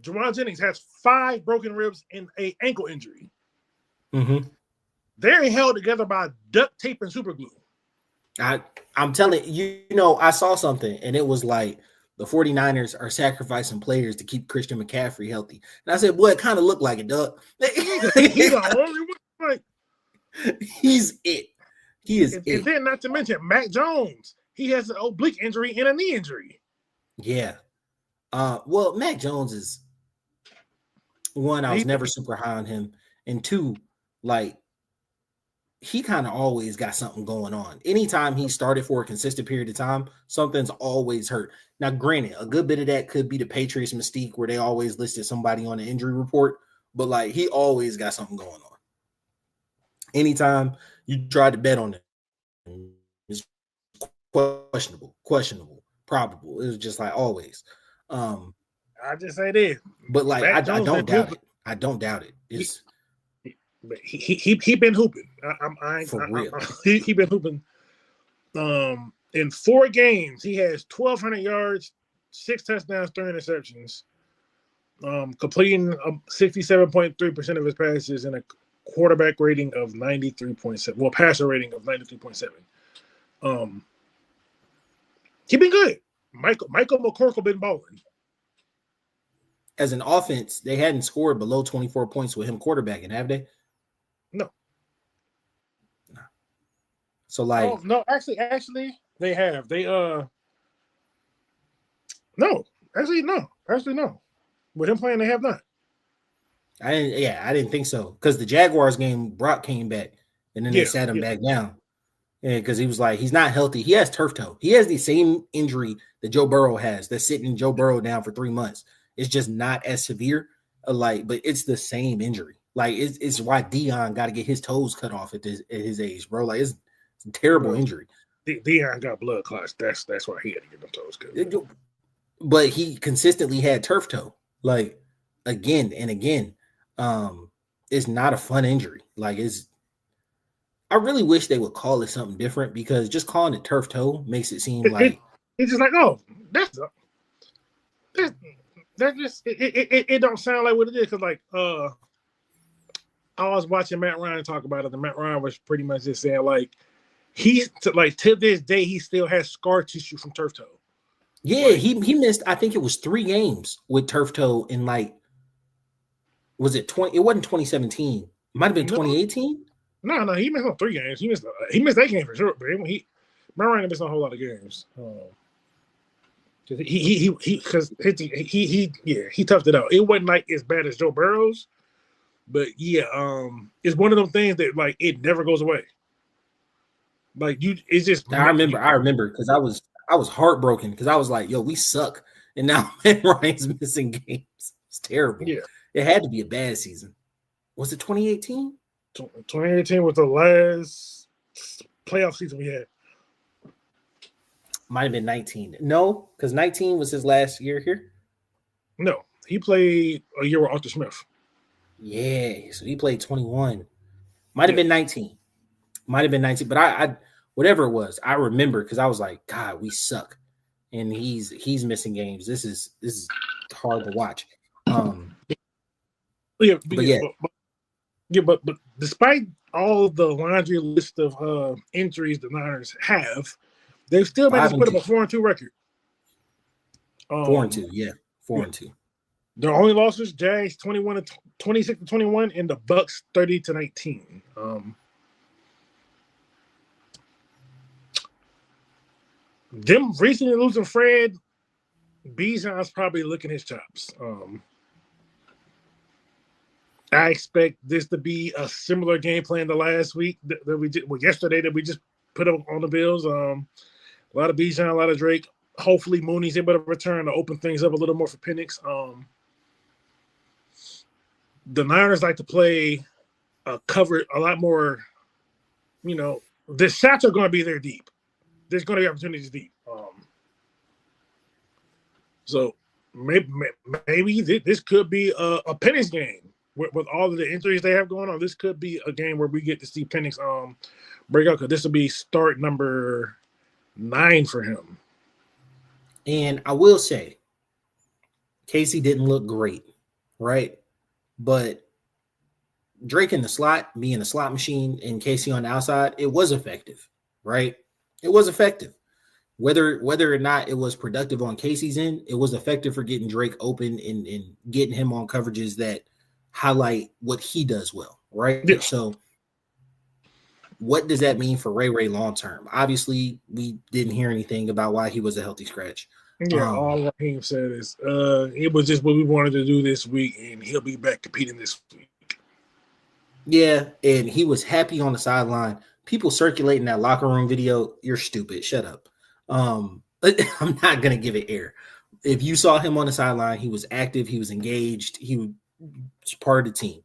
Jawan Jennings has 5 broken ribs and an ankle injury. Mm-hmm. They're held together by duct tape and super glue. I'm telling you, I saw something, and it was like the 49ers are sacrificing players to keep Christian McCaffrey healthy. And I said, boy, it kind of looked like it, Doug. He's the only one. Like, he's it. He is it. And then not to mention Mac Jones. He has an oblique injury and a knee injury. Yeah. Well, Mac Jones is one, I was never super high on him. And two, like, he kind of always got something going on. Anytime he started for a consistent period of time, something's always hurt. Now, granted, a good bit of that could be the Patriots mystique where they always listed somebody on the injury report, but like he always got something going on. Anytime you tried to bet on it, it's questionable, probable. It was just like always. I just say this, but like I don't doubt it. I don't doubt it. It's But he been hooping. For real. He been hooping. In 4 games, he has 1,200 yards, 6 touchdowns, 3 interceptions, completing 67.3% of his passes and a quarterback rating of 93.7. Well, passer rating of 93.7. He been good. Michael McCorkle been balling. As an offense, they hadn't scored below 24 points with him quarterbacking, have they? No. So like, no, actually, they have. They no, actually no. With him playing, they have not. I didn't think so because the Jaguars game, Brock came back and then they sat him back down. Yeah, because he was like, he's not healthy. He has turf toe. He has the same injury that Joe Burrow has. That's sitting Joe Burrow down for 3 months. It's just not as severe, but it's the same injury. Like it's why Dion got to get his toes cut off at his age, bro. Like it's a terrible injury. Dion got blood clots. That's why he had to get them toes cut. But he consistently had turf toe, like again and again. It's not a fun injury. Like I really wish they would call it something different because just calling it turf toe makes it seem like it's just like, oh, that just it don't sound like what it is because like I was watching Matt Ryan talk about it, and Matt Ryan was pretty much just saying like to this day he still has scar tissue from turf toe. Yeah, like, he missed. I think it was 3 games with turf toe in like, was it 20? It wasn't 2017. It might have been 2018. No, he missed on 3 games. He missed that game for sure. But Matt Ryan missed a whole lot of games. He toughed it out. It wasn't like as bad as Joe Burrow's. But yeah, it's one of those things that like it never goes away. Like it's just. I remember because I was heartbroken because I was like, "Yo, we suck," and now Ryan's missing games. It's terrible. Yeah, it had to be a bad season. Was it 2018? 2018 was the last playoff season we had. Might have been 19. No, because 19 was his last year here. No, he played a year with Arthur Smith. Yeah, so he played 21. Might have been 19. Might have been 19, but I whatever it was, I remember because I was like, God, we suck, and he's missing games. This is hard to watch. But despite all the laundry list of injuries the Niners have, they've still managed to put up a 4-2 record. 4-2, yeah, 4-2. Their only losses: Jags 26-21, and the Bucks 30-19. Them recently losing Fred, Bijan's probably licking his chops. I expect this to be a similar game plan to last week that we did. Well, yesterday that we just put up on the Bills. A lot of Bijan, a lot of Drake. Hopefully, Mooney's able to return to open things up a little more for Penix. The Niners like to play cover a lot more. The shots are going to be there deep. There's going to be opportunities deep. So maybe this could be a Penix game with all of the injuries they have going on. This could be a game where we get to see Penix break out because this will be start number 9 for him. And I will say, Casey didn't look great, right? But Drake in the slot, being a slot machine, and Casey on the outside, it was effective, right? It was effective. Whether or not it was productive on Casey's end, it was effective for getting Drake open and getting him on coverages that highlight what he does well, right? Yeah. So what does that mean for Ray long term? Obviously, we didn't hear anything about why he was a healthy scratch. Yeah, all Raheem said is it was just what we wanted to do this week, and he'll be back competing this week. Yeah, and he was happy on the sideline. People circulating that locker room video, you're stupid. Shut up. I'm not gonna give it air. If you saw him on the sideline, he was active, he was engaged, he was part of the team.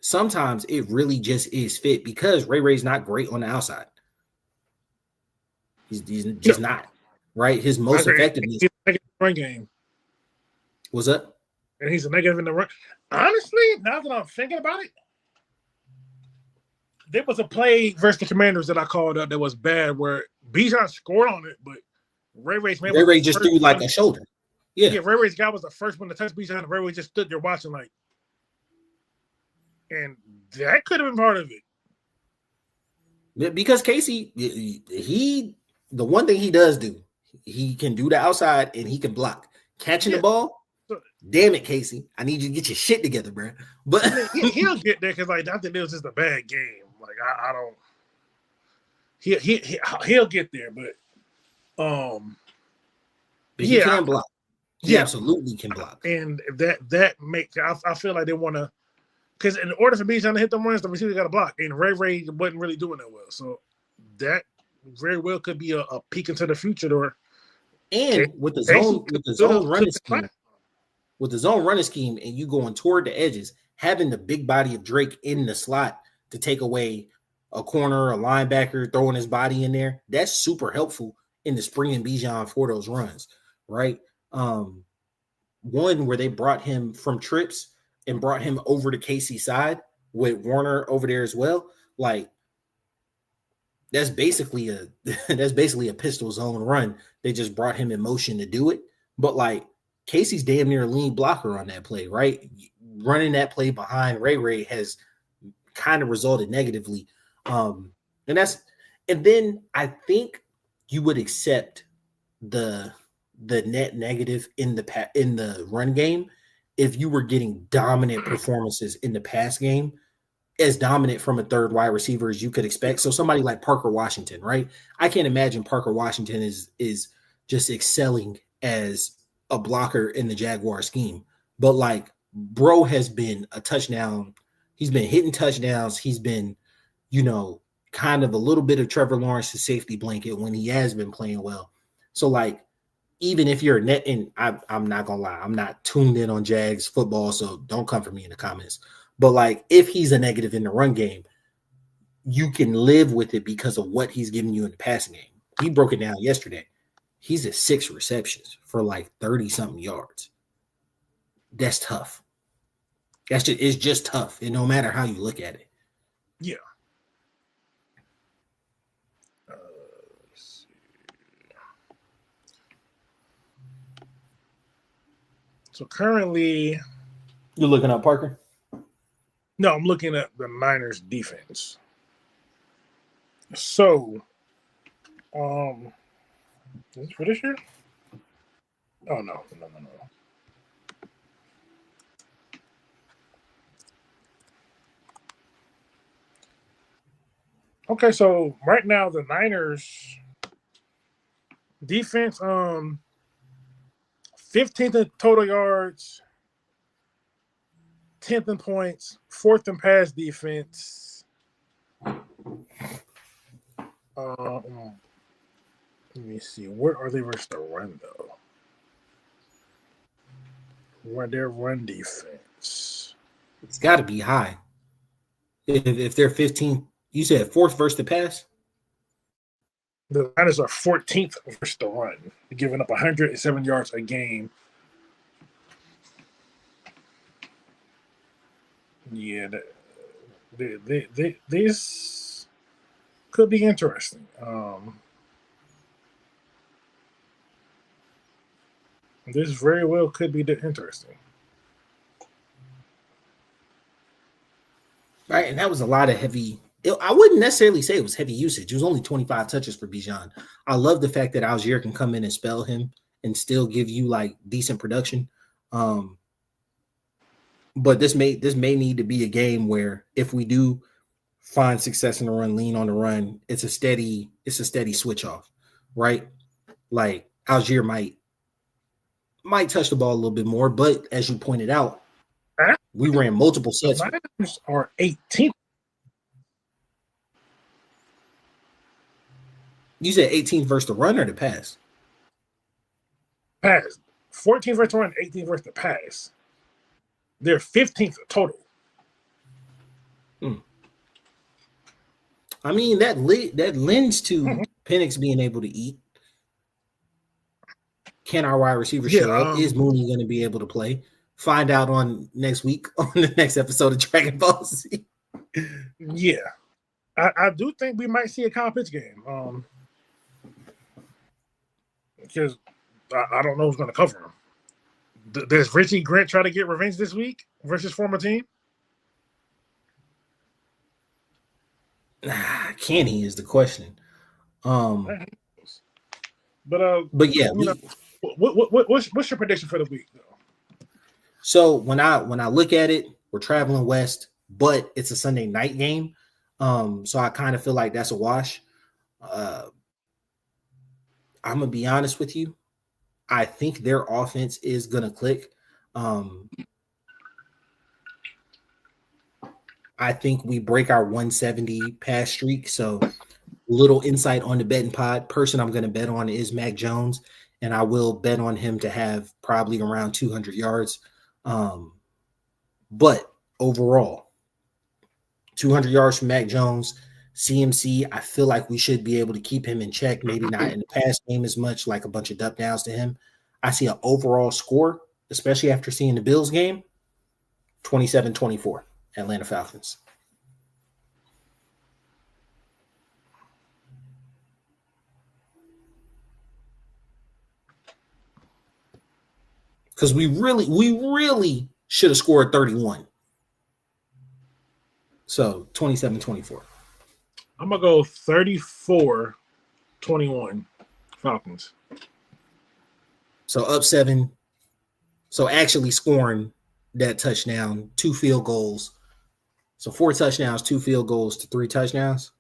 Sometimes it really just is fit because Ray's not great on the outside. He's just not right. His most effectiveness run game. Was that? And he's a negative in the run. Honestly, now that I'm thinking about it, there was a play versus the Commanders that I called up that was bad where Bijan scored on it, but Ray just threw like a shoulder. Yeah, Ray's guy was the first one to touch Bijan, and Ray just stood there watching like, and that could have been part of it. Because Casey, the one thing he does do, he can do the outside and he can block. Catching the ball, damn it, Casey. I need you to get your shit together, bro. But he'll get there because, like, I think it was just a bad game. Like, I don't. He'll get there, but he can block. He absolutely can block. And that makes I feel like they want to, because in order for Bijan to hit them runs, the receiver got to block, and Ray wasn't really doing that well. So that very well could be a peek into the future, or with the zone running scheme, and you going toward the edges, having the big body of Drake in the slot to take away a corner, a linebacker, throwing his body in there, that's super helpful in the springing Bijan for those runs, right? One where they brought him from trips and brought him over to Casey's side with Warner over there as well. Like, that's basically a pistol zone run. They just brought him in motion to do it. But like, Casey's damn near a lead blocker on that play, right? Running that play behind Ray has kind of resulted negatively. And then I think you would accept the net negative in the run game if you were getting dominant performances in the pass game, as dominant from a third wide receiver as you could expect. So somebody like Parker Washington, right? I can't imagine Parker Washington is just excelling as a blocker in the Jaguar scheme. But like, bro has been a touchdown. He's been hitting touchdowns. He's been, kind of a little bit of Trevor Lawrence's safety blanket when he has been playing well. So like, even if you're a net, and I'm not gonna lie, I'm not tuned in on Jags football, so don't come for me in the comments. But like, if he's a negative in the run game, you can live with it because of what he's giving you in the passing game. He broke it down yesterday. He's at 6 receptions for like 30-something yards. That's tough. It's just tough. And no matter how you look at it. Yeah. So currently, you're looking at Parker? No, I'm looking at the Niners defense. So, is this for this year? Oh, no. Okay, so right now the Niners defense, 15th in total yards, 10th in points, 4th in pass defense. Let me see. Where are they versus the run, though? Where their run defense? It's got to be high. If they're 15th, you said 4th versus the pass? The Niners are 14th versus the run, giving up 107 yards a game. Yeah, this could be interesting. This very well could be interesting. Right, and that was a lot of heavy. I wouldn't necessarily say it was heavy usage. It was only 25 touches for Bijan. I love the fact that Algier can come in and spell him and still give you like decent production. But this may need to be a game where if we do find success in the run, lean on the run, it's a steady switch off, right? Like Algier might touch the ball a little bit more, but as you pointed out, we ran multiple sets. The Niners are 18th. You said 18th versus the run or the pass? Pass. 14th versus the run, 18th versus the pass. They're 15th total. I mean, that lends to Penix being able to eat. Can our wide receiver show up? Is Mooney going to be able to play? Find out on next week on the next episode of Dragon Ball Z. Yeah. I do think we might see a Kyle Pitts game. Because I don't know who's going to cover him. Does Richie Grant try to get revenge this week versus former team? Can he is the question. But yeah, what's your prediction for the week though? So when I look at it, we're traveling west, but it's a Sunday night game. So I kind of feel like that's a wash. I'm gonna be honest with you. I think their offense is gonna click. I think we break our 170 pass streak. So little insight on the betting pod. Person I'm going to bet on is Mac Jones, and I will bet on him to have probably around 200 yards. But overall, 200 yards from Mac Jones, CMC, I feel like we should be able to keep him in check, maybe not in the pass game as much, like a bunch of duck downs to him. I see an overall score, especially after seeing the Bills game, 27-24, Atlanta Falcons. Because we really should have scored 31. So 27-24. I'm going to go 34-21 Falcons. So up 7. So actually scoring that touchdown, 2 field goals. So 4 touchdowns, 2 field goals to 3 touchdowns.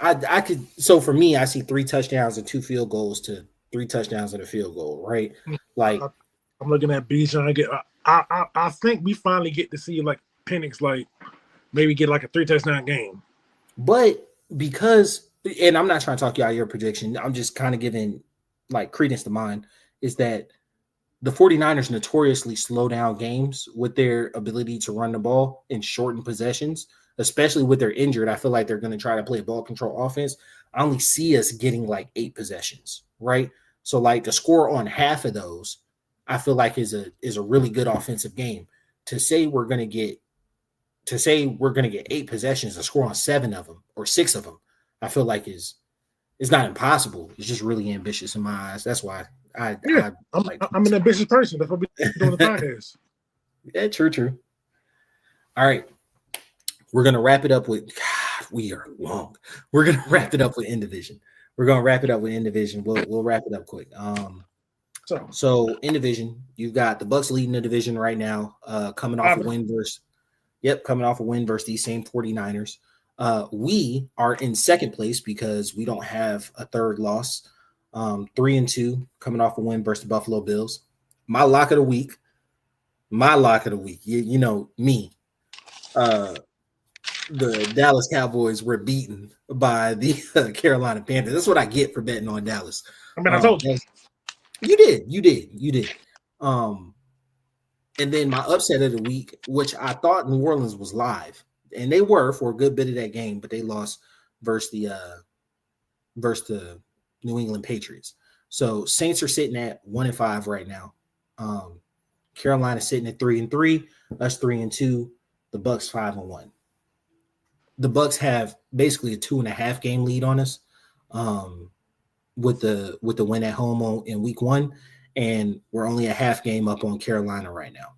I could. So for me, I see 3 touchdowns and 2 field goals to 3 touchdowns and a field goal, right? Like I'm looking at Bijan. I think we finally get to see like Penix, like maybe get like a 3 touchdown game. But because, and I'm not trying to talk you out of your prediction, I'm just kind of giving like credence to mine, is that the 49ers notoriously slow down games with their ability to run the ball in shortened possessions, especially with their injured. I feel like they're going to try to play a ball control offense. I only see us getting like 8 possessions, right? So like the score on half of those, I feel like is a really good offensive game. To say we're going to get 8 possessions and score on 7 of them or 6 of them, I feel like it's not impossible. It's just really ambitious in my eyes. That's why I'm an ambitious person. That's what we're doing the podcast. Yeah, true. All right. We're going to wrap it up with, God, we are long. We're going to wrap it up with in division. We'll wrap it up quick. So in division, you've got the Bucs leading the division right now, coming off a win versus these same 49ers. We are in second place because we don't have a third loss. 3-2, coming off a win versus the Buffalo Bills. My lock of the week. You know me. The Dallas Cowboys were beaten by the Carolina Panthers. That's what I get for betting on Dallas. I mean, I told you. You did. And then my upset of the week, which I thought New Orleans was live, and they were for a good bit of that game, but they lost versus the New England Patriots. So Saints are sitting at 1-5 right now. Carolina sitting at 3-3, us 3-2, the Bucs 5-1. The Bucs have basically a 2.5 game lead on us. with the win at home in week 1, and we're only a half game up on Carolina right now.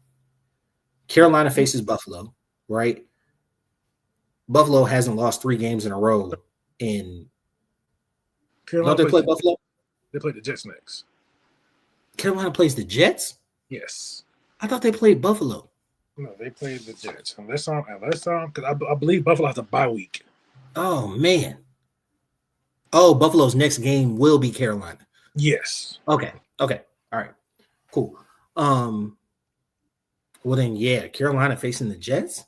Carolina faces Buffalo, right? Buffalo hasn't lost 3 games in a row. In Carolina don't they play Buffalo? They play the Jets next. Carolina plays the Jets? Yes. I thought they played Buffalo. No, they played the Jets. Unless because I believe Buffalo has a bye week. Oh man. Oh, Buffalo's next game will be Carolina. Yes. Okay. All right. Cool. Well then, yeah, Carolina facing the Jets.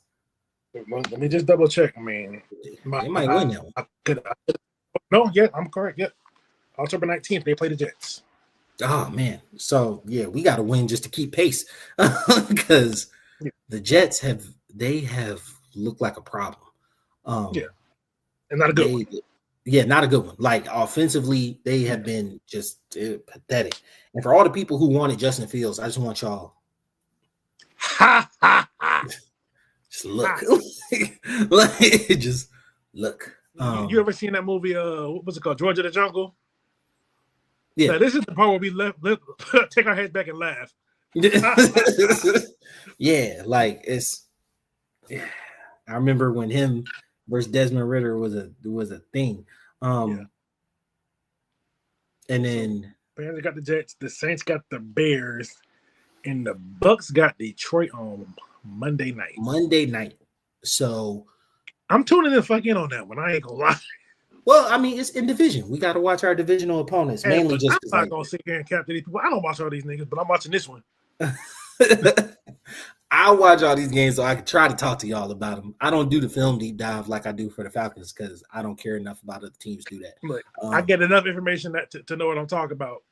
Let me just double check. I mean, they might win that one. No, yeah, I'm correct. Yep. October 19th, they play the Jets. Oh man. So yeah, we got to win just to keep pace because the Jets have looked like a problem. And not a good one. Yeah, not a good one. Like offensively, they have been just pathetic. And for all the people who wanted Justin Fields, I just want y'all just look. Just look. You ever seen that movie? What was it called? Georgia the Jungle. Yeah, now, this is the part where we take our heads back and laugh. Yeah, like it's. Yeah, I remember when him versus Desmond Ritter was a thing. And then Panthers got the Jets, the Saints got the Bears, and the Bucks got Detroit on Monday night. So I'm tuning in fucking on that one. I ain't gonna lie. Well, I mean, it's in division. We got to watch our divisional opponents mainly. Just I'm not gonna sit here and capture these people. I don't watch all these niggas, but I'm watching this one. I watch all these games so I can try to talk to y'all about them. I don't do the film deep dive like I do for the Falcons because I don't care enough about other teams do that. Look, I get enough information to know what I'm talking about.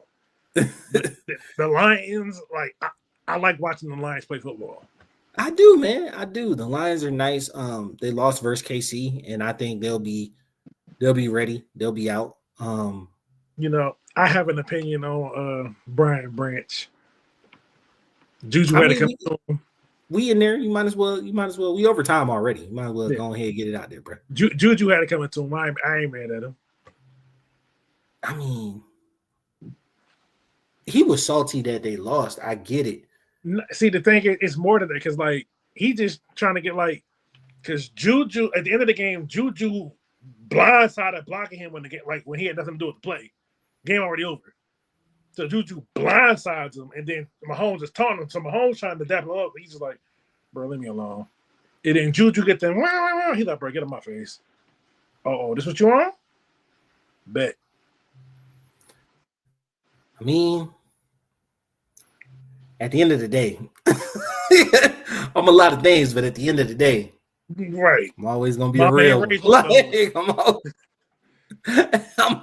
the Lions, like I like watching the Lions play football. I do, man. I do. The Lions are nice. They lost versus KC, and I think they'll be ready. They'll be out. I have an opinion on Brian Branch. Juju had to come through. We in there. You might as well. We over time already. You might as well go ahead and get it out there, bro. Juju had to come into him. I ain't mad at him. I mean, he was salty that they lost. I get it. See, the thing is, it's more than that because, like, he just trying to get, like, because Juju, at the end of the game, Juju blindsided blocking him when he had nothing to do with the play. Game already over. So Juju blindsides him, and then Mahomes is taunting him. So Mahomes trying to dap him up. He's just like, bro, leave me alone. And then Juju get them. He's like, bro, get in my face. Oh, this what you want? Bet. I mean, at the end of the day, I'm a lot of things, but at the end of the day, right, I'm always gonna be a real one. Like, I'm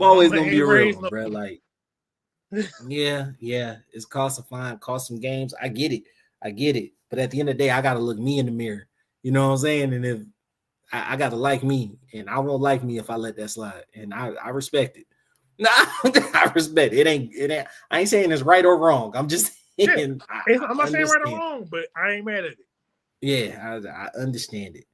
always gonna be a real one, bro. Like, yeah, it's cost a fine, cost some games. I get it. But at the end of the day, I gotta look me in the mirror. You know what I'm saying? And if I gotta like me, and I won't like me if I let that slide. And I respect it. No, I respect it. It ain't. I ain't saying it's right or wrong. I'm just saying. I'm not saying right or wrong, but I ain't mad at it. Yeah, I understand it.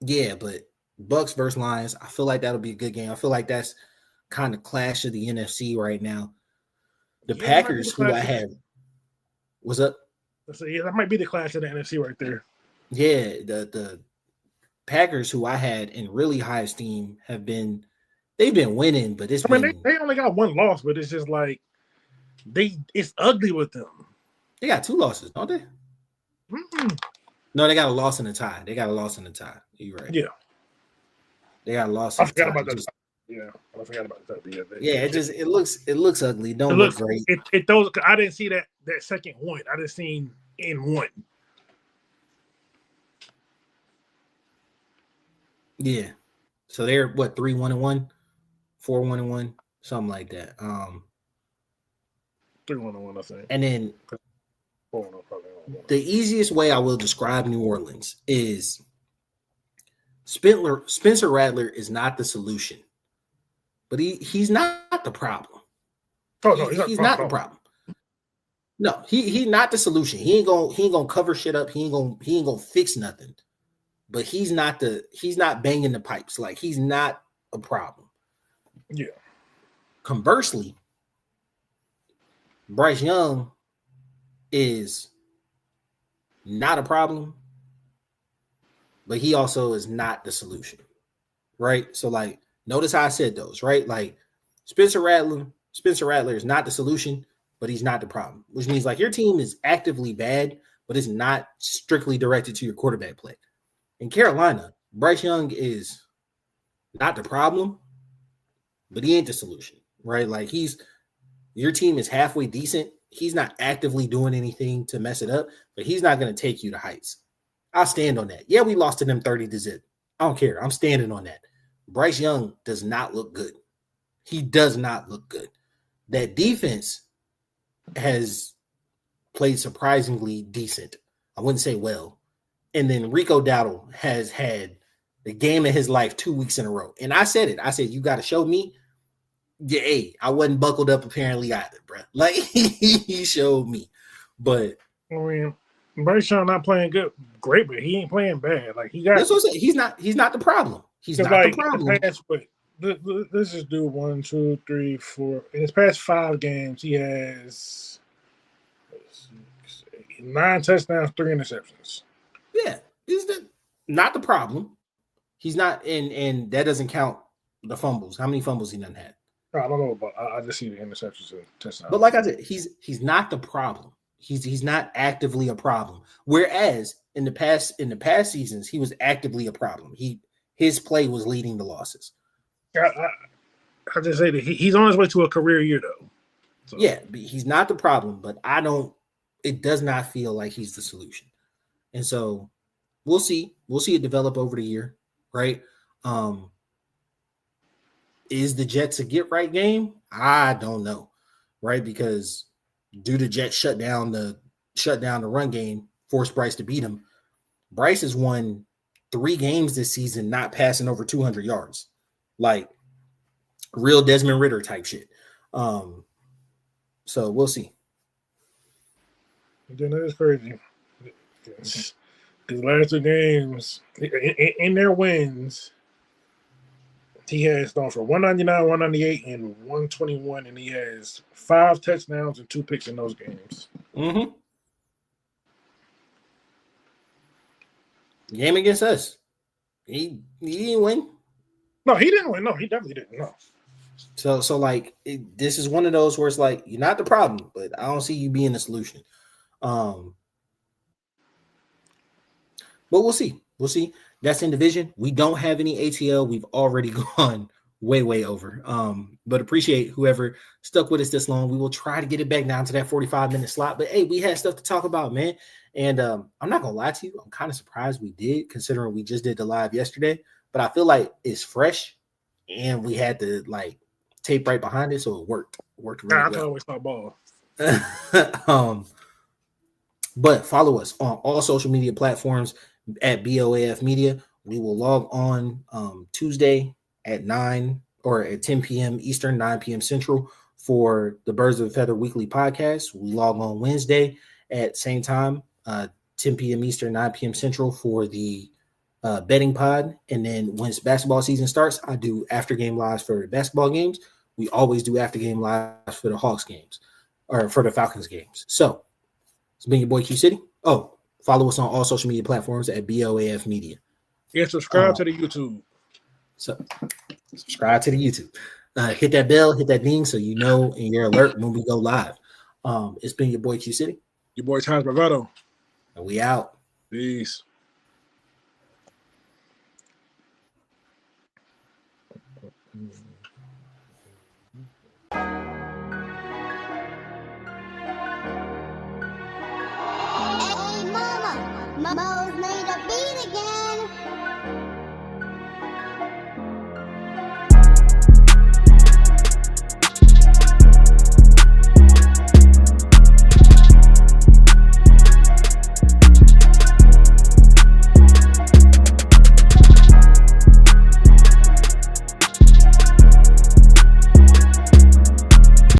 Yeah, but Bucks versus Lions, I feel like that'll be a good game. I feel like that's kind of clash of the NFC right now. The Packers, who I had, what's up? So yeah, that might be the clash of the NFC right there. Yeah, the Packers, who I had in really high esteem, they've been winning, but they only got one loss, but it's just like it's ugly with them. They got 2 losses, don't they? Mm-mm. No, they got a loss in the tie. You're right. Yeah, they got a loss. I forgot about that. Yeah, I forgot about that. Yeah, it looks ugly. It looks great. I didn't see that second one. I just seen in one. Yeah. So they're 3-1-1, 4-1-1, something like that. 3-1-1, I think. And then the easiest way I will describe New Orleans is Spencer Rattler is not the solution, but he's not the problem. Oh no, he's not the problem. No, he's not the solution. He ain't gonna cover shit up. He ain't gonna fix nothing. But he's not banging the pipes. Like, he's not a problem. Yeah. Conversely, Bryce Young is not a problem, but he also is not the solution, right? So, like, notice how I said those, right? Like, Spencer Rattler is not the solution, but he's not the problem, which means like your team is actively bad, but it's not strictly directed to your quarterback play. In Carolina, Bryce Young is not the problem, but he ain't the solution, right? Like your team is halfway decent. He's not actively doing anything to mess it up, but he's not going to take you to heights. I'll stand on that. Yeah, we lost to them 30-0. I don't care. I'm standing on that. Bryce Young does not look good. He does not look good. That defense has played surprisingly decent. I wouldn't say well. And then Rico Dowdle has had the game of his life 2 weeks in a row. And I said it. I said, you got to show me. Yeah, hey, I wasn't buckled up apparently either, bro. Like, he showed me. But I mean, Bryce Young not playing great, but he ain't playing bad. Like, he got. That's what I'm saying. He's not the problem. He's not like, the problem. Let's just do 1, 2, 3, 4. In his past 5 games, he has 9 touchdowns, 3 interceptions. Yeah, he's not the problem. He's not, and that doesn't count the fumbles. How many fumbles he done had? I don't know about. I just see the interceptions and touchdowns. But like I said, he's not the problem. He's not actively a problem. Whereas in the past seasons, he was actively a problem. His play was leading the losses. I just say that he's on his way to a career year though. So. Yeah, he's not the problem, but it does not feel like he's the solution. And so we'll see. We'll see it develop over the year, right? Is the Jets a get right game? I don't know, right? Because do the Jets shut down the run game, force Bryce to beat him? Bryce has won 3 games this season not passing over 200 yards. Like real Desmond Ritter type shit. So we'll see. Then that is crazy. His last 2 games, in their wins, he has gone for 199, 198, and 121, and he has 5 touchdowns and 2 picks in those games. Mm-hmm. Game against us. He didn't win. No, he didn't win. No, he definitely didn't. No. So like this is one of those where it's like you're not the problem, but I don't see you being the solution. But we'll see. We'll see. That's in division. We don't have any ATL. We've already gone way over. But appreciate whoever stuck with us this long. We will try to get it back down to that 45-minute slot. But hey, we had stuff to talk about, man. And I'm not gonna lie to you. I'm kind of surprised we did, considering we just did the live yesterday. But I feel like it's fresh, and we had the like tape right behind it, so it worked. It worked really well. I can always talk ball. But follow us on all social media platforms at BOAF Media. We will log on Tuesday at 9 or at 10 p.m. Eastern, 9 p.m. Central for the Birds of a Feather weekly podcast. We log on Wednesday at same time, 10 p.m. Eastern, 9 p.m. Central for the betting pod. And then once basketball season starts, I do after game lives for the basketball games. We always do after game lives for the Hawks games or for the Falcons games. So it's been your boy Q City. Oh, follow us on all social media platforms at BOAF Media. Yeah, subscribe to the YouTube. So subscribe to the YouTube. Hit that bell, hit that ding so you know and you're alert when we go live. It's been your boy Q City. Your boy Tyler Bravado. And we out. Peace. Hey, mama, Mo's name.